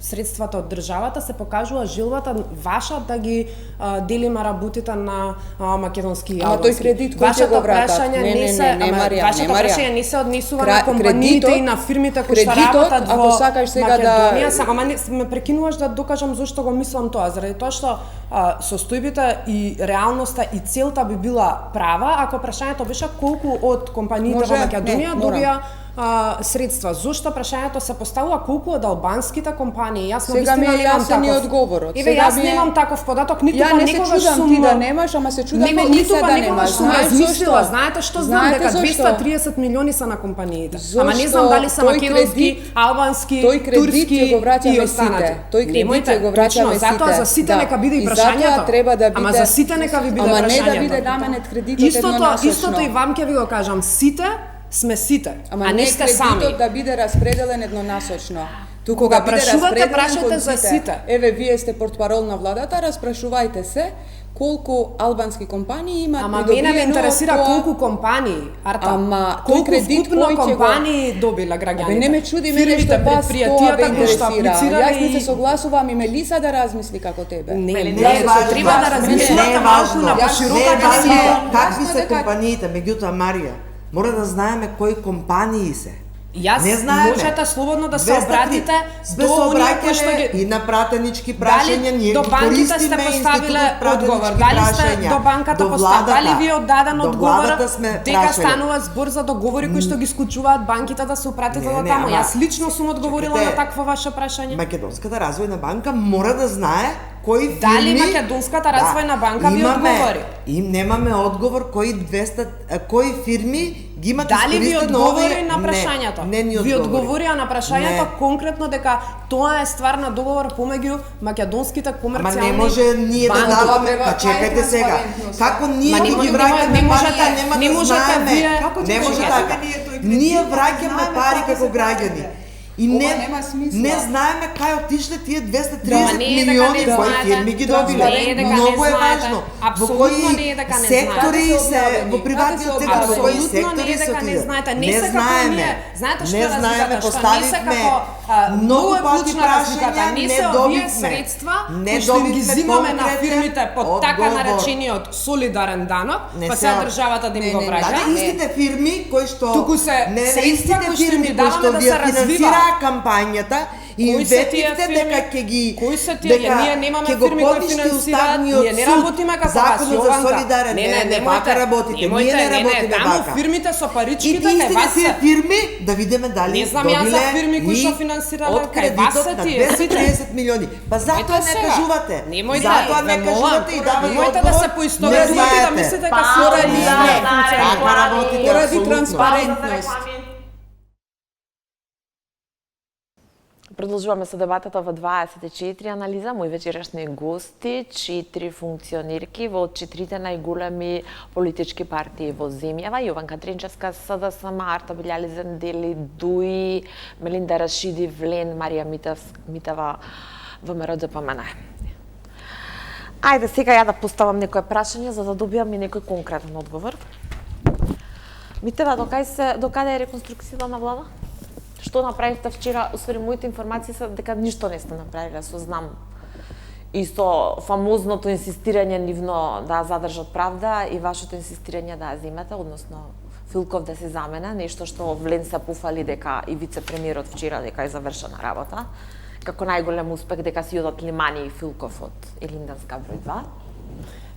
средствата од државата, се покажува жилбата ваша да ги делиме работите на македонски и албански. Тој кредит кој ќе го вратат? Вашето прашање не се однесува на компаниите и на фирмите кои што работат во Македонија. Само ме прекинуваш да докажам зошто го мислам тоа. Заради тоа што состојбите и реалноста и целта би била права ако прашањето беше колку од компаниите во Македонија добија средства. Зошто прашањето се поставува колку од албанските компании? Јас сега ми е јасен и одговорот. Еве јас немам таков податок, ниту па никогаш сум ти да немаш, ама се чудам ниту да немаш. Размислила, знаете што знам дека 230 милиони се на компаниите. Ама не знам дали се македонски, албански, турски и останати. Тој кредит ќе го враќаме сите. Затоа за сите нека биде и прашањето. Ама за сите нека ви биде прашањето. Ама не да биде наменет кредитот еднонасочно. Истото и вам ќе ви го кажам, сите сме сите, а не сте сами. Кредитот да биде распределен еднонасочно. Туку кога прашувате, прашате за сите. Еве, вие сте портпарол на владата, распрашувајте се колку албански компании имаат придобиено. Ама мене ме интересира колку компании, Арта. Ама колку кредит кој компании добила граѓаните. Не ме чуди мене што вас тоа ве интересира. Јас не се согласувам и Мелиса да размисли како тебе. Не, треба да размислите малку на поширока какви се компаниите, меѓутоа Марија, мора да знаеме кои компании се. Јас можете слободно да се обратите до оние кои што ги и на пратенички прашања, ние до банките сте поставиле одговор, дали сте до банката поставиле, дали ви оддаден одговор дека станува збор за договори кои што ги склучуваат банките да се упратите до таму. Јас лично сум одговорила на такво ваше прашање. Македонската развојна банка мора да знае кои фирми... Дали Македонската развојна банка ви одговори? Немаме одговор кои фирми ги имат дали ви одговори на прашањето? Не ни ви одговорија на прашањето конкретно дека тоа е ствар на договор помеѓу македонските комерцијални банки. Ама не може ние да даваме, па чекајте сега. Како ние ги враќаме пари, не можете вие. Не може така. Ние враќаме пари како граѓани. И не знаеме кај отишле тие 230 милиони кои фирми ги добиле. Многу е важно. Во кои сектори се, во приватниот сектор, во кои сектори се отиде. Не знаеме. Знаете што е разликата? Поставивме многу пати прашања, не добивме средства, што ги зимаме на фирмите под така наречениот солидарен данок, па сега државата да им го враќа. Дали истите фирми кои што туку се средства кои што ни даваме да се развива кампањата и ветивте дека ќе ги кои се тие? Ние немаме фирми кои финансираат, ние не работиме како Законот за солидарен, не вака работите, ние не работиме вака. Таму фирмите со паричките кај вас се фирми да видиме дали не знам јас за фирми кои што финансираат кај вас се тие 230 милиони. Па затоа не кажувате. Затоа не кажувате и давате немојте да се поистоветите да мислите дека се поради транспарентност. Продолжуваме со дебатата во 24 анализа. Мои вечерашни гости, 4 функционерки во 4 најголеми политички партии во земјава: Јованка Тренчевска, СДСМ, Арта Билјализен, Дели Дуи, Мелинда Рашиди, Влен, Марија Митева, ВМРО ДПМН. Ајде сега ја да поставам некое прашање за да добиам и некој конкретен одговор. Митева, докаде е реконструкцијата на влада? Што направивте вчера? Освари, моите информации се дека ништо не сте направиле, со знам. И со фамозното инсистирање нивно да задржат правда и вашето инсистирање да ја земете, односно Филков да се замена, нешто што Влен се пофали дека и вице-премиерот вчера дека е завршена работа, како најголем успех дека си одат Лимани и Филков од Илинденска број 2.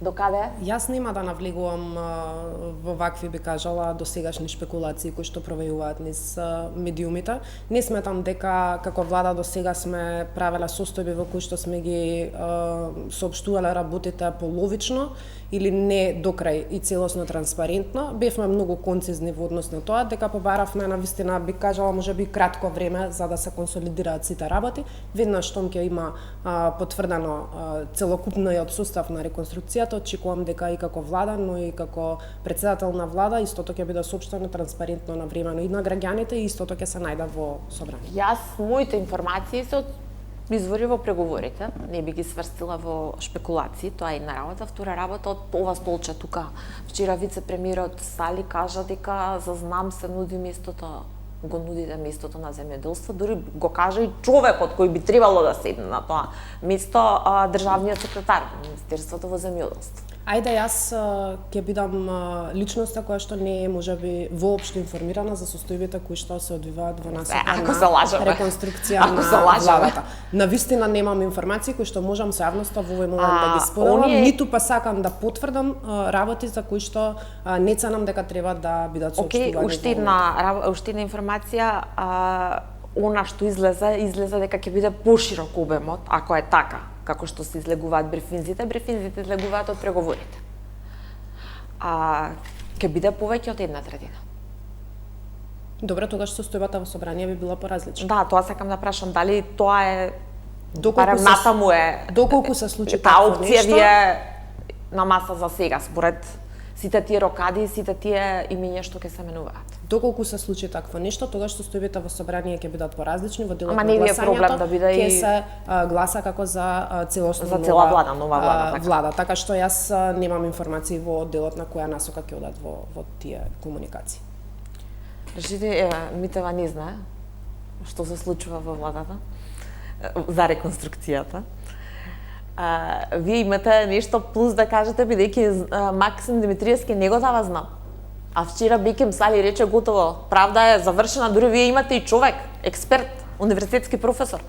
Докаде? Јас нема да навлегувам во вакви, би кажала, досегашни шпекулации кои што провејуваат низ медиумите. Не сметам дека како влада досега сме правеле состојби во кои што сме ги соопштувале работите половично или не докрај и целосно транспарентно. Бевме многу концизни во однос на тоа, дека побаравме на вистина, би кажала, можеби кратко време за да се консолидираат сите работи. Веднаш штом ќе има потврдено целокупниот состав на реконструкцијата, очекувам дека и како влада, но и како председател на влада, истото ќе биде соопштено транспарентно на времено и на граѓаните и истото ќе се најде во собрание. Јас моите информации се од извори во преговорите, не би ги сврстила во шпекулации, тоа е една работа. Втора работа, од ова столче тука, вчера вице-премиерот Сали кажа дека за знам се нуди местото, го нудите местото на земјоделство, дури го кажа и човекот кој би требало да седне на тоа место, државниот секретар на Министерството во земјоделство. Ајде, јас ќе бидам личноста која што не е можеби воопшто информирана за состојбите кои што се одвиваат во насока на реконструкција на владата. Навистина немам информации кои што можам со јавноста во овој момент да ги споделам, ниту па сакам да потврдам работи за кои што не ценам дека треба да бидат соопштувани. Уште една информација, она што излезе дека ќе биде поширок обемот, ако е така, како што се излегуваат брифинзите излегуваат од преговорите. Ќе биде повеќе од 1/3. Добре, тогаш состојбата во собрание би била поразлична. Да, тоа сакам да прашам, дали тоа е доколку се случи таа опција ви е на маса за сега, според сите тие рокади и сите тие имиња што ќе се менуваат. Доколку се случи такво нешто, тогаш состојбите во собрание ќе бидат поразлични, во делот на гласањето. Ама не ви е проблем да биде ќе се гласа како за целосно за цела влада, нова влада, така што јас немам информации во делот на која насока ќе одат во тие комуникации. Решите, Митева не знае што се случува во владата за реконструкцијата. Вие имате нешто плюс да кажете, бидејќи Максим Димитриевски не го дава знам. А вчера Бекем Сали рече готово, правда е завршена, дури вие имате и човек, експерт, универзитетски професор.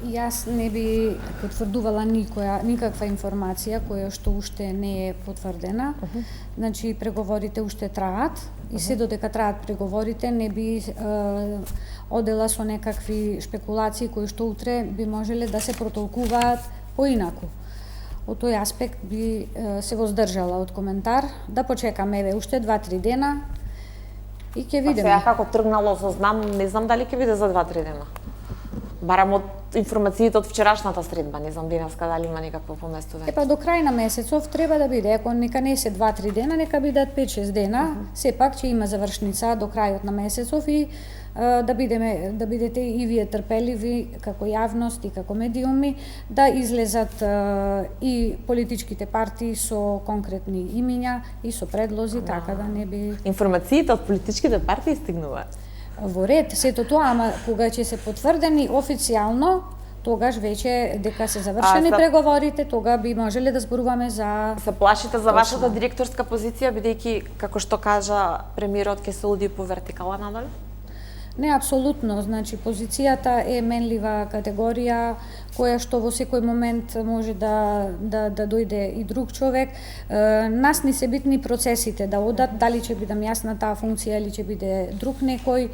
Јас не би потврдувала никаква информација која што уште не е потврдена. Значи, преговорите уште траат и се додека траат преговорите не би одела со некакви шпекулации кои што утре би можеле да се протолкуваат поинаку. Од тој аспект би се воздржала од коментар, да почекаме еве уште 2-3 дена и ќе видиме. Сега како тргнало со знам, не знам дали ќе биде за 2-3 дена. Барам од информациите од вчерашната средба, не знам денеска дали има некакво поместување. Епа до крај на месецов треба да биде, ако нека не се 2-3 дена, нека бидат 5-6 дена, сепак ќе има завршница до крајот на месецов и да бидете и вие трпеливи како јавност и како медиуми да излезат и политичките партии со конкретни имиња и со предлози, така да не би... Информациите од политичките партии стигнуваат? Во ред, сето тоа, ама кога ќе се потврдени официјално, тогаш веќе дека се завршени преговорите, тога би можеле да зборуваме за... Се плашите за вашата директорска позиција, бидејќи, како што кажа премиерот, ќе се уди по вертикала надолу? Не, апсолутно. Значи, позицијата е менлива категорија која што во секој момент може да дојде и друг човек. Нас ни се битни процесите да одат, дали ќе бидам јас на таа функција или ќе биде друг некој.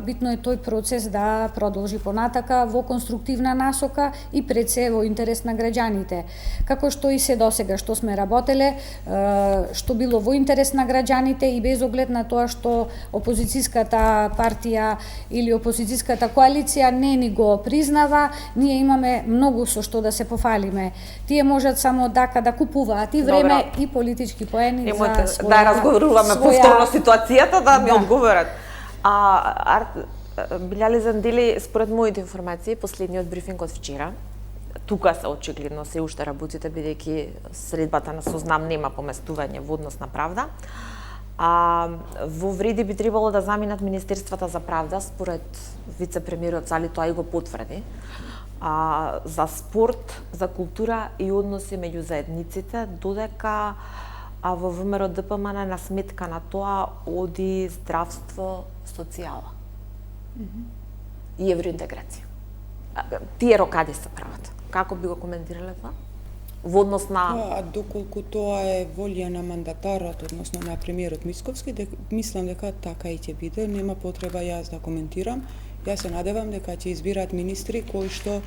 Битно е тој процес да продолжи понатака во конструктивна насока и пред се во интерес на граѓаните. Како што и се досега што сме работеле, што било во интерес на граѓаните и без оглед на тоа што опозицијската партија или опозицијската коалиција не ни го признава, ние имаме многу со што да се пофалиме. Тие можат само да купуваат и време и политички поени за своја... Да разговаруваме повторно ситуацијата, да ми одговорат. Билјали Зандили, според моите информации, последниот брифинг од вчера, тука се очигледно се уште работите, бидејќи средбата на Сознам нема поместување во однос на правда. Во вреди би требало да заминат Министерствата за правда, според вице-премиерот Цали, тоа и го потврди, за спорт, за култура и односи меѓу заедниците, додека во ВМРО ДПМН на сметка на тоа оди здравство, социјала и евроинтеграција. Тие рокади се прават. Како би го коментирале тоа? Во однос на... Доколку тоа е волја на мандатарот, односно на премиерот Мицковски, мислам дека така и ќе биде, нема потреба јас да коментирам. Јас се надевам дека ќе избираат министри кои што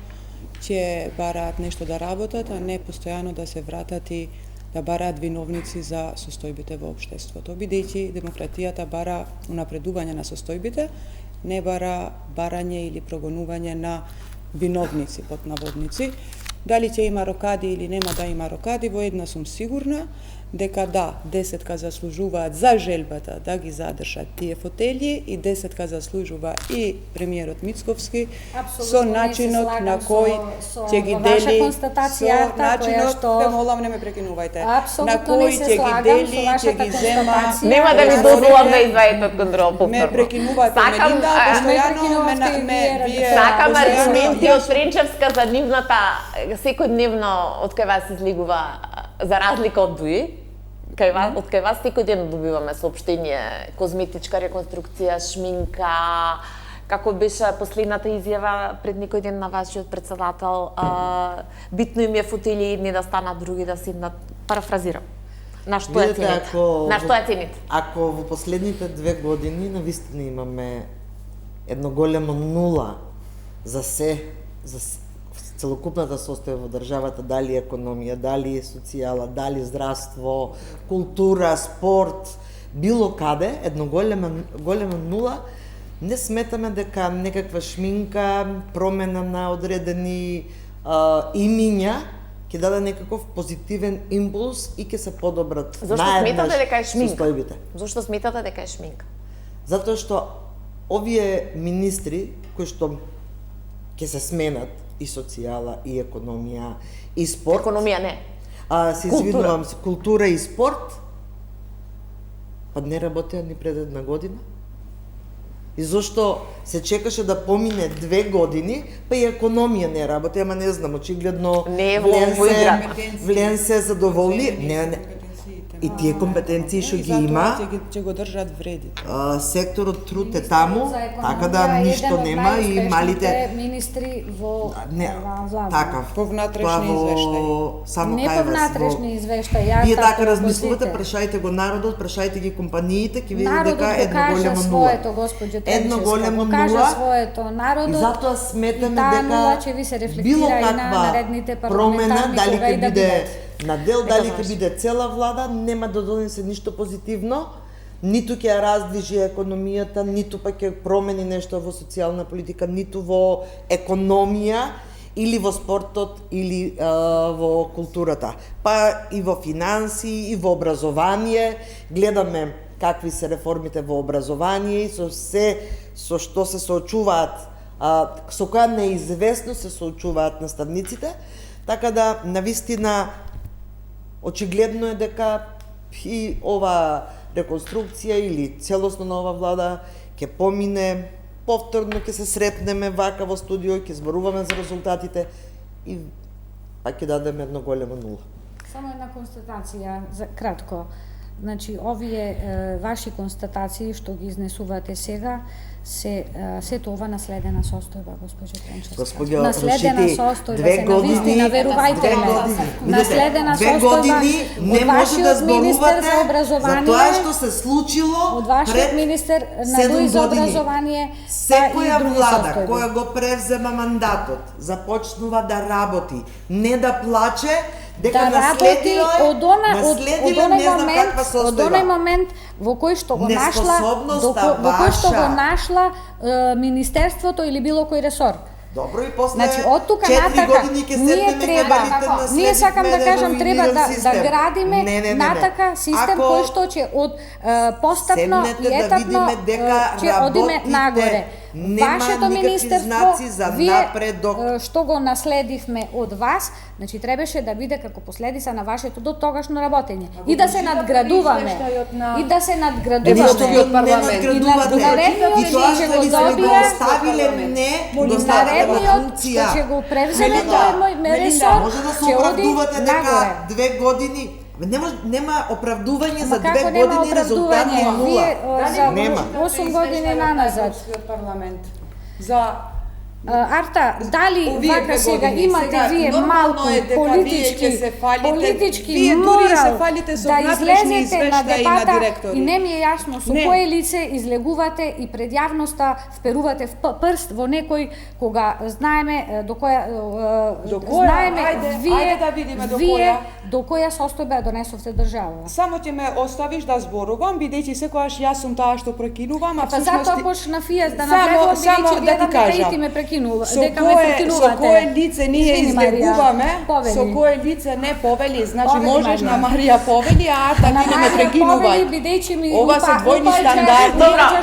ќе бараат нешто да работат, а не постојано да се вратат и да бараат виновници за состојбите во општеството. Бидејќи демократијата бара унапредување на состојбите, не бара барање или прогонување на виновници, под наводници. Дали ќе има рокади или нема да има рокади, во една сум сигурна, дека да, 10 заслужуваат за желбата да ги задржат тие фотели и 10 заслужува и премиерот Мицковски со начинот на кој ќе ги дели, со начинот, те молам не ме прекинувајте, на кој ќе ги дели, ќе ги зема. Нема да ви дозволам да извадите од контрол повторно. Ме прекинувате, Мелинда, постојано ме вие... Сакам аргументи од Тренчевска за нивната, секојдневно од кај вас излегува, за разлика од Дуи, од кај вас секој ден добиваме соопштение, козметичка реконструкција, шминка, како беше последната изјава пред некој ден на вашиот председател, битно им е фотели едни да станат, други да седнат, парафразирам. На што ја цените? На што ја цените? Ако во последните 2 години навистина имаме едно големо нула за се, за целокупната состојба во државата, дали економија, дали социјала, дали здравство, култура, спорт, било каде, едно голема нула, не сметаме дека некаква шминка, промена на одредени имиња ќе даде некаков позитивен импулс и ќе се подобрат наеднаш состојбите. Зошто сметате дека е шминка? Затоа што овие министри кои што ќе се сменат, и социјала, и економија, и спорт. Економија не. Се извинувам, култура и спорт, па не работеа ни пред 1 година. И зошто се чекаше да помине 2 години, па и економија не работи, ама не знам, очигледно не е во игра. Влен се задоволи. Не. И тие компетенции што ги има, ќе го држат вреди. Секторот труд е таму, така да ништо нема и малите министри во влада. Така, по внатрешни извештаи. Само не по внатрешни извештаи. Вие така размислувате, прашајте го народот, прашајте ги компаниите, ќе видите дека едно големо нула. Своето, госпоѓо Тренчевска, покажа своето народот. И затоа сметаме дека било каква промена, дали ќе биде на дел, дали ќе биде цела влада, нема да донесе ништо позитивно, ниту ќе ја раздвижи економијата, ниту па ќе промени нешто во социјална политика, ниту во економија, или во спортот, или во културата. Па и во финанси, и во образование, гледаме какви се реформите во образование, со се со што се соочуваат, со која неизвестност се соочуваат наставниците, така да навистина очигледно е дека и ова реконструкција или целосно нова влада ќе помине, повторно ќе се сретнеме вака во студио, ќе зборуваме за резултатите и па ќе дадеме едно големо нула. Само една констатација, за кратко. значи овие ваши констатации што ги изнесувате сега сето ова наследена состојба, госпожо Тренчевска. Господјо, наследена Рушити, состојба, две се години, навистина, верувајте две ме. години. Наследена Две состојба години не од може да вашиот министер зборувате за образование, за тоа што се случило од вашиот пред министер на 7 дуи за години. образование, Секоја и други влада состојби. која го превзема мандатот, започнува да работи, не да плаче, дека да работи наследила од онај не знам каква состојба. од онај момент во кој што го нашла, Неспособноста во кој што го ваша. нашла министерството или било кој ресор. Добро, и после Значи, од тука 4 натака, години ќе ние седнеме треба, ние сакам да кажам, треба да градиме натака систем кој што ќе од постапно и етапно ќе одиме нагоре. Вашето министерство, вие што го наследивме од вас, значи требаше да биде како последица на вашето до тогашно работење и да се надградуваме. И да се надградуваме. И наредниот што ќе го добија, оставиле не наредниот што ќе го превземе тој ресор, може да се ќе оди оправдувате дека нагоре. 2 години нема оправдување за 2 Како нема години резултат е оправдување? нула. Вие Нема. за 8 години наназад. парламент за Арта, дали овие вака 2 сега години. имате Сега, вие нормално малку е дека политички, вие ќе се фалите, политички вие дури се морал фалите со да внатрешни излезете на извештаи на дебата директори. и не ми е јасно со Не. кое лице излегувате и пред јавноста вперувате прст во некој кога знаеме до која знаеме ајде да видиме до вие која. до која состојба ја донесовте државава. Само ќе ме оставиш да зборувам, бидејќи секогаш јас сум таа што прекинувам, а Па затоа почна Фијас да Само направува да бидејќи ти кажам. дека и ме прекинува, Со дека ме со прекинувате. кое лице ние Извини, Марија, излегуваме, повели. со кое лице не повели, значи Повели, можеш Марија. на Марија повели, а Арта На ти не ме Марија прекинувај. повели, бидејќи ми Ова се двојни стандарди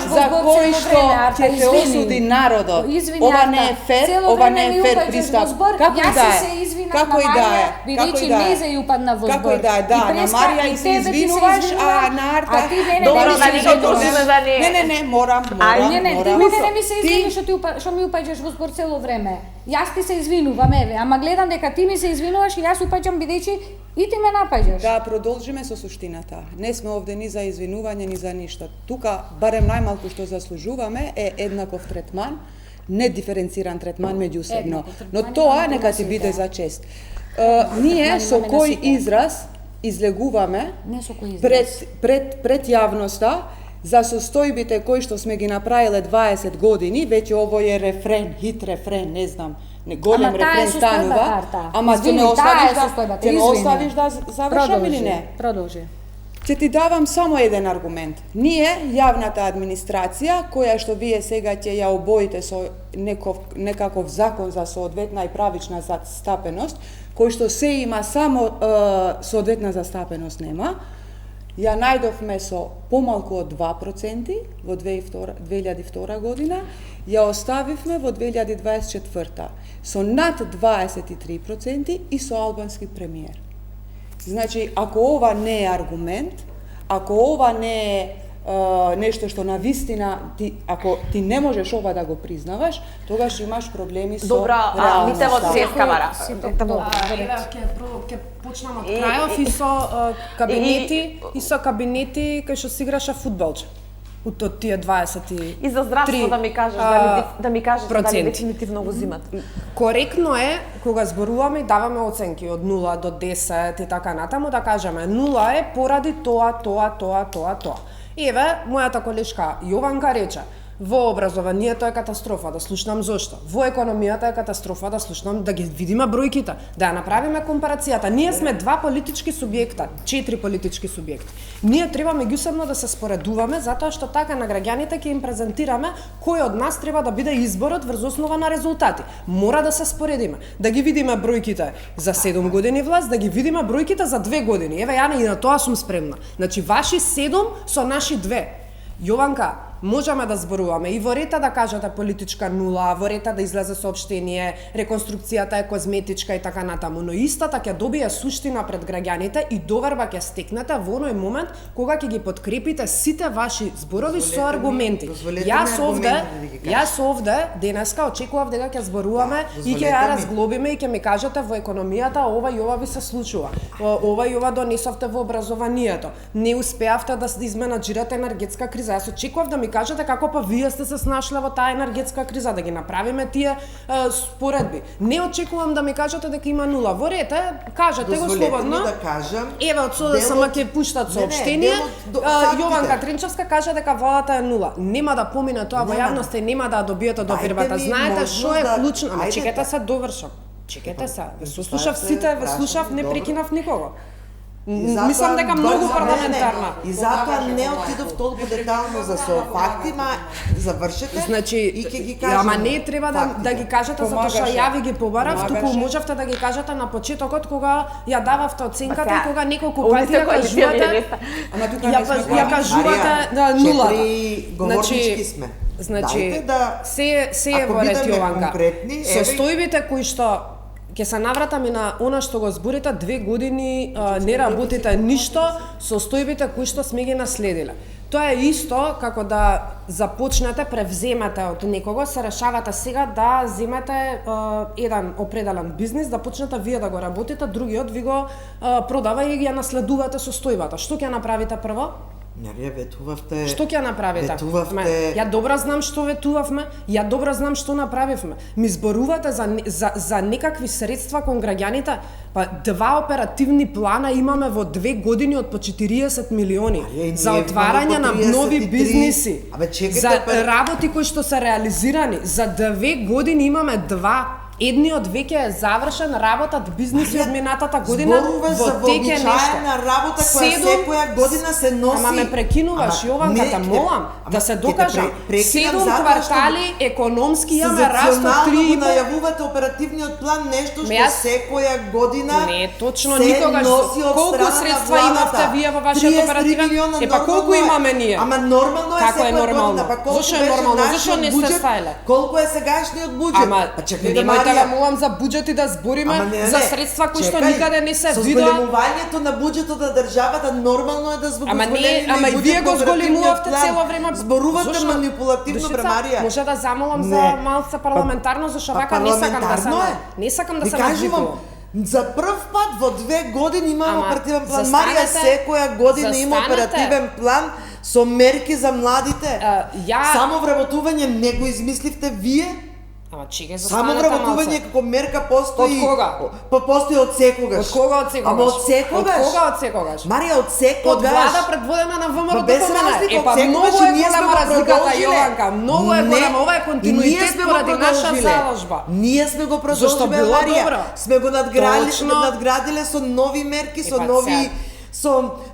за кои што ќе те осуди народот. Ова не е фер, ова не е фер пристап. Како и да е. Како и да е. Бидејќи не ја упадна во збор. Како и да е, да, на Марија и се извинуваш, а на Арта... А ти не Добро, ми да се ни го извинуваш. турзиме за не. Не, морам. Не, ти мене не ми се Ти- извинуваш што ми упаѓаш во збор цело време. Јас ти се извинувам, еве, ама гледам дека ти ми се извинуваш и јас упаѓам бидејќи и ти ме напаѓаш. Да продолжиме со суштината. Не сме овде ни за извинување, ни за ништо. Тука, барем најмалку што заслужуваме е еднаков третман, не диференциран третман меѓусебно. Но тоа нека ти биде за чест. Ние со кој израз излегуваме Не со кој израз. пред јавноста за состојбите кои што сме ги направиле 20 години, веќе овој е рефрен, хит рефрен, не знам, не голем Ама таа е рефрен состојба, станува. Арта. Ама ќе Извини, ме таа е оставиш да состојбата, ќе ме извини. оставиш да завршам или не? Продолжи. Ќе ти давам само еден аргумент. Ние, јавната администрација, која што вие сега ќе ја обоите со некаков закон за соодветна и правична застапеност, кој што се има само соодветна застапеност нема, ја најдовме со помалку од 2% во 2002 година, ја оставивме во 2024 со над 23% и со албански премиер. Значи, ако ова не е аргумент, ако ова не е нешто што на вистина ако ти не можеш ова да го признаваш, тогаш имаш проблеми со Добра, мите во реалноста. цеска бара. Еве ќе почнам од крајов и со кабинети кај што се играше фудбалче. Од тие 20 И за здравство да ми кажеш дали дефинитивно го зимат. Коректно е кога зборуваме и даваме оценки од 0 до 10 и така натаму да кажеме 0 е поради тоа. И еве мојата колешка Јованка рече: во образованието е катастрофа, да слушнам зошто. Во економијата е катастрофа, да слушнам, да ги видиме бројките, да ја направиме компарацијата. Ние сме два политички субјекта, 4 политички субјекти. Ние треба меѓусебно да се споредуваме затоа што така на граѓаните ќе им презентираме кој од нас треба да биде изборот врз основа на резултати. Мора да се споредиме, да ги видиме бројките за 7 години власт, да ги видиме бројките за 2 години. Еве ја и на тоа сум спремна. Значи ваши 7 со наши 2. Јованка, можеме да зборуваме и во рета да кажете политичка нула, во рета да излезе соопштение, реконструкцијата е козметичка и така натаму, но истата ќе добие суштина пред граѓаните и доверба ќе стекнете во оној момент кога ќе ги подкрепите сите ваши зборови со аргументи. Јас овде денеска очекував дека ќе зборуваме и ќе ја разглобиме и ќе ми кажете во економијата ова и ова ви се случува. Ова и ова донесовте во образованието. Не успеавте да изменаџирате енергетска криза. Јас очекував да ми кажете како па вие сте се снашле во таа енергетска криза, да ги направиме тие споредби. Не очекувам да ми кажете дека има нула. Во ред, кажете го слободно. Да кажам. Еве од СДСМ ќе пуштат соопштение. Јованка Тринчевска кажа дека владата е нула. Нема да помине тоа во јавноста и нема да добиете до фирмата. Знаете што е клучно? Ама чекајте се довршам. Чекајте се. Ве слушав сите, ве слушав, не прекинав никого. Мислам дека многу парламентарна. И затоа не отидов толку детално за со факти, ма завршете. Значи, и ќе ги кажам. Ама не треба да ги кажете затоа што ја ви ги побарав, туку можевте да ги кажете на почетокот кога ја дававте оценката и кога неколку пати ја кажувате. Ама тука ја кажувате да нула. Говорнички сме. Значи, се е во ред, Јованка. Состојбите кои што ќе се навратам и на она што го зборите, 2 години не работите ништо, состојбите кои што сме ги наследиле. Тоа е исто како да започнете, превземете од некого, се решавате сега да земете еден определен бизнис, да почнете вие да го работите, другиот ви го продава и ја наследувате состојбата. Што ќе направите прво? Не, ветувавте. Што ќе направите? Ветувавте. Ја добро знам што ветувавме, ја добро знам што направивме. Ми зборувате за некакви средства кон граѓаните, па 2 оперативни плана имаме во 2 години од по 40 милиони за отварање на нови бизниси. За работи кои што се реализирани, за 2 години имаме 2. Едниот веќе е завршен, работат бизниси од минатата година во теке нешто. Работа која секоја година се носи. Ама ме прекинуваш, Јованка, те молам да се докажам. 7 квартали економски имаме раст од 3,5. Најавувате оперативниот план, нешто што секоја година не точно никогаш. Колку средства имавте вие во вашиот оперативен? Па колку имаме ние? Ама нормално е секоја година. Зошто е нормално? Зошто не сте стајле? Колку е сегашниот буџет? Ама чекајте, да молам за буџет и да збориме за средства кои што никаде не се видоа. Со зголемувањето на буџетот на државата нормално е да зголемувате. Ама и вие го зголемувавте цело време. Зборувате манипулативно, бре Марија. Може да замолам за малце парламентарно, зашто вака не сакам да се не сакам да се надвикувам. За прв пат во 2 години имаме оперативен план. Марија секоја година има оперативен план со мерки за младите. Само вработување не го измисливте вие? Ама чекај, само вработување како мерка постои. Од кога? Па постои од секогаш. Од кога од секогаш? Ама од секогаш. Од кога од секогаш? Марија, од секогаш. Од влада предводена на ВМРО без разлика, па многу е голема разликата, Јованка. Многу е голема, ова е континуитет поради наша заложба. Ние сме го продолжиле, Марија. Сме го надградиле со нови мерки, со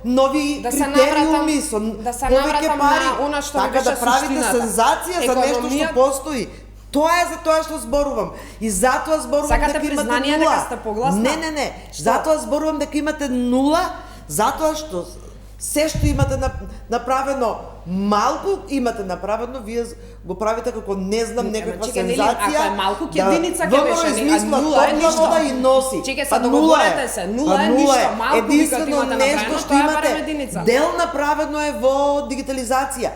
нови критериуми, со повеќе пари. Така да правите сензација за нешто што постои. Тоа е за тоа што зборувам. И затоа зборувам дека имате нула. Дека сте погласна? Не. Затоа зборувам дека имате нула, затоа што се што имате направено малку, имате направено, вие го правите како не знам некаква сензација. Ако е малку, ќе единица ќе беше, нула е ништо. И носи. Чекај се, договорете се, нула е ништо, малку викате имате направено, што имате. Дел направено е во дигитализација.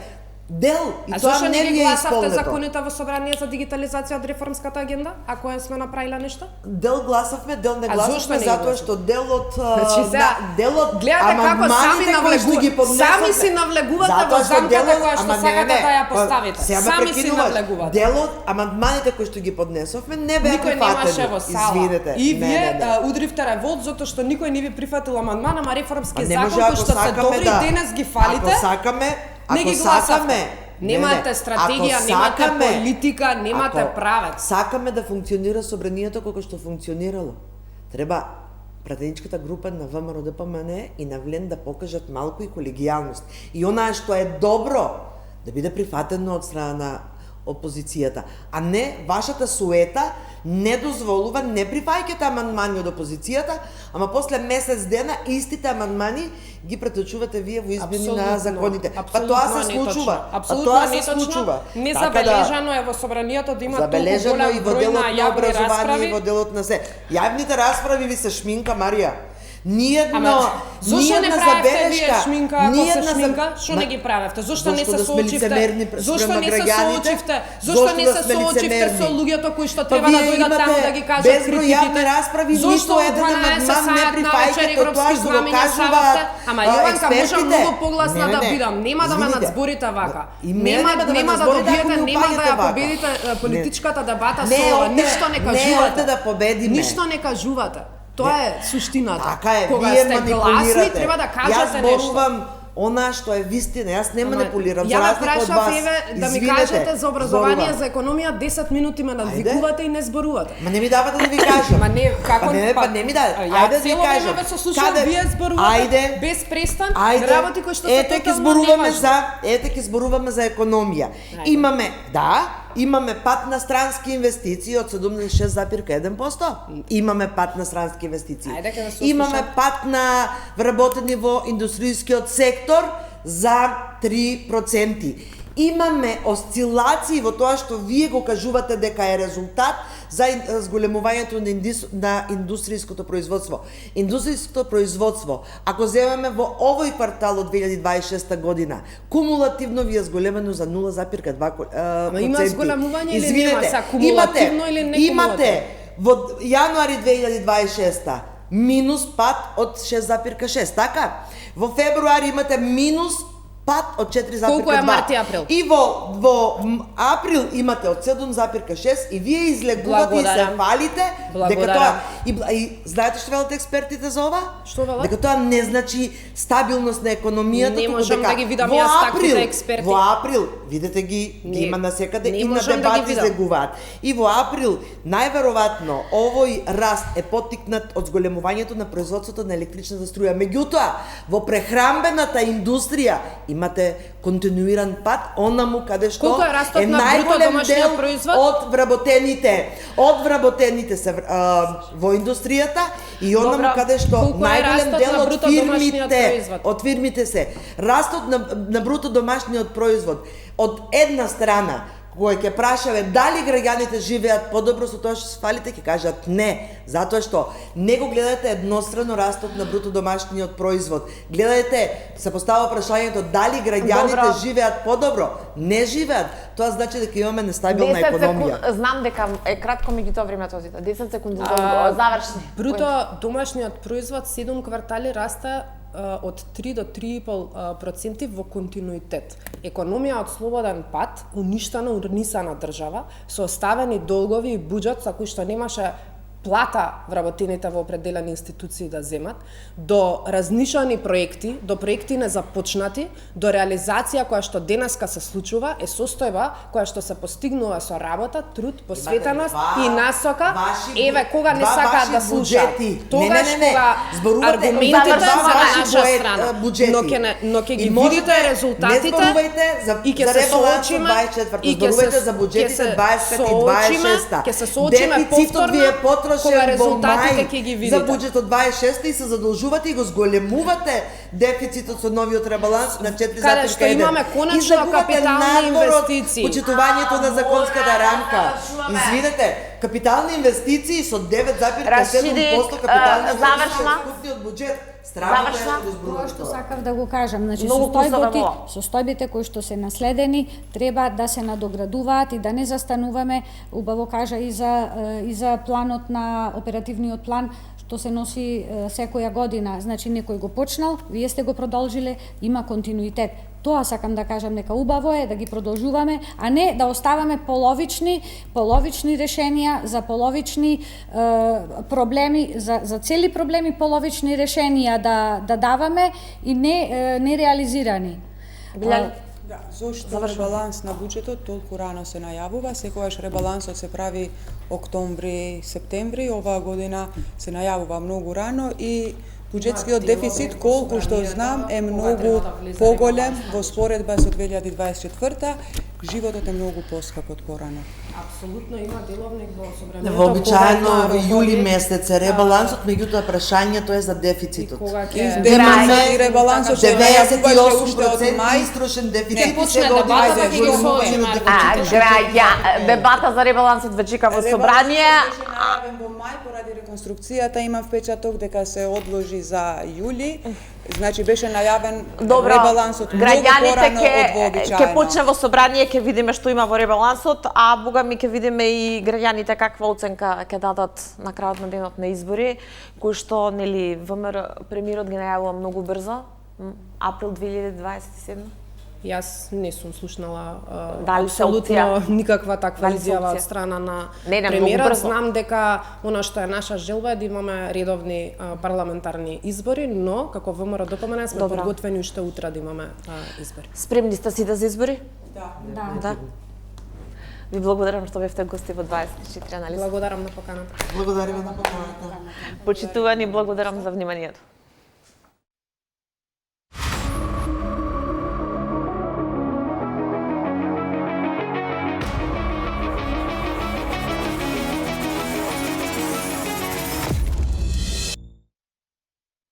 Дел, и тоа не ви е исполнето. А зашто законите во собрание за дигитализација од реформската агенда, ако сме направиле нешто? Дел гласавме, дел не гласавме, затоа што дел од гледате како сами си навлегувате во замката која што сакате да ја поставите. Сами си навлегувате. Дел од амандманите кои што ги поднесовме не беа прифатени. Извинете. И вие удривте револт затоа што никој не ви прифатил амандман, ама реформски закон кој што се добри денес ги фалите. Ако сакаме, не ги гласавте. Немате стратегија, немате политика, немате правец. Сакаме да функционира собранието како што функционирало. Треба пратеничката група на ВМРО ДПМН и на Влен да покажат малку и колегијалност. И онаа што е добро да биде прифатено од страна опозицијата, а не вашата суета не дозволува, не прифаќате амандмани од опозицијата, ама после месец дена истите амандмани ги преточувате вие во измени на законите. Па тоа се случува. Апсолутно неточно. Незабележано е во собранието да има толку голем број на јавни расправи. И во делот на се. Јавните расправи ви се шминка, Марија. Зошто не правевте вие шминка ако се шминка? Што не ги правевте? Зошто не се соочивте? Зошто не се соочивте? Зошто не се соочивте со луѓето кои што треба да дојдат таму да ги кажат критиките? Зошто од 12 саат на вечер европски знамења стававте? Ама Јованка, можам многу погласна да бидам. Нема да ме надзборите вака. Нема да добиете, нема да ја победите политичката дебата со ова. Ништо не кажувате. Ништо не кажувате. Тоа е суштината. Така е, кога вие сте гласни, треба да кажете нешто. Јас зборувам она што е вистина, јас не манипулирам, за разлика од вас. Ја прашав да ми кажете за образование, за економија, 10 минути ме надвикувате и не зборувате. Ма не ми давате да ви кажам. Ма не, како не ми дадете. Ајде да ви кажам. Ја се слушам, вие зборувате без престан, работи кои што се тотално неважни. Ете ќе зборуваме за економија. Имаме пат на странски инвестиции од 76,1%. Имаме пат на странски инвестиции. Имаме пат на вработени во индустријскиот сектор за 3%. Имаме осцилации во тоа што вие го кажувате дека е резултат за зголемувањето на индустријското производство. Индустријското производство, ако земеме во овој квартал од 2026 година, кумулативно ви е зголемено за 0,2%. Ама има зголемување или нема, са кумулативно или не кумулативно? Имате во јануари 2026 минус пат од 6,6, така? Во февруари имате минус пат од 4,2. Колку е март и април? И во април имате од 7,6 и вие излегувате и се фалите дека тоа и знаете што велат експертите за ова? Што велат? Дека тоа не значи стабилност на економијата, не можам да ги видам јас таквите експерти. Во април видете ги има насекаде и на дебати излегуваат. И во април најверојатно овој раст е поттикнат од зголемувањето на производството на електричната струја. Меѓутоа, во прехрамбената индустрија имате континуиран пат онаму каде што е најголем дел од вработените се во индустријата и онаму каде што најголем дел од фирмите се. Растот на бруто домашниот производ од една страна кој ќе прашаве дали граѓаните живеат подобро со тоа што се фалите, ќе кажат не, затоа што не го гледате еднострано растот на бруто домашниот производ. Гледате, се постава прашањето дали граѓаните живеат подобро, не живеат. Тоа значи дека имаме нестабилна економија. Знам дека е кратко меѓутоа времето одите. 10 секунди завршни. Бруто домашниот производ 7 квартали расте од 3 до 3,5% во континуитет. Економија од слободен пат, уништена, урнисана држава, со оставени долгови и буџет за кој што немаше плата вработените во определени институции да земат, до разнишани проекти, до проекти незапочнати, до реализација која што денеска се случува, е состојба која што се постигнува со работа, труд, посветеност и насока. Еве кога не сакаат да слушаат. Тогаш кога аргументите се на наша страна, но ќе ги видите резултатите и ќе се соочиме и ќе се соочиме повторно кога резултатите ќе ги видите. За буџетот 26 и се задолжувате и го зголемувате дефицитот со новиот ребаланс на 4,1. Каде што имаме конечно капитални инвестиции. Почитувањето на законската рамка. Извинете, капитални инвестиции со 9,7% капитални инвестиции од буџет. Тоа што сакав да го кажам, значи состојбите кои што се наследени треба да се надоградуваат и да не застануваме, убаво кажа и за планот на оперативниот план што се носи секоја година, значи некој го почнал, вие сте го продолжиле, има континуитет. Тоа сакам да кажам, дека убаво е да ги продолжуваме, а не да оставаме половични решенија за половични проблеми, за цели проблеми половични решенија да даваме и не реализирани. Зошто ребаланс на буџетот толку рано се најавува? Секогаш ребалансот се прави октомври, септември, оваа година се најавува многу рано и буџетскиот дефицит, колку што знам, е многу поголем во споредба со 2024 животот е многу поскап од порано. Апсолутно има деловник во собранието. Вообичаено кога во има јули рокови, месец е ребалансот, меѓутоа прашањето е за дефицитот. кога ќе Имаме И ребалансот се најавуваше уште од 98% мај. истрошен дефицит. почне сега дебата, одиме да за ги голем освоиме. дефицит. Дебата за ребалансот веќе чека во собрание. Ребалансот беше најавен во мај поради реконструкцијата, има впечаток дека се одложи за јули. Значи беше најавен Добро, ребалансот многу граѓаните порано од ќе вообичаено. почне во собрание, ќе видиме што има во ребалансот, а бога ми ќе видиме и граѓаните каква оценка ќе дадат на крајот на денот на избори, кои што нели ВМРО премиерот ги најавува многу брзо, април 2027. Јас не сум слушнала Дали се апсолутно опција? никаква таква Дали се изјава опција? од страна на Не, многу премиерот. брзо. Знам дека она што е наша желба е да имаме редовни парламентарни избори, но како ВМРО ДПМН сме Добра. подготвени уште утре да имаме избори. Спремни сте сите за избори? Да. Да. Ви благодарам што бевте гости во 24 анализ. Благодарам на поканата. Благодариме на поканата. Почитувани, благодарам за вниманието.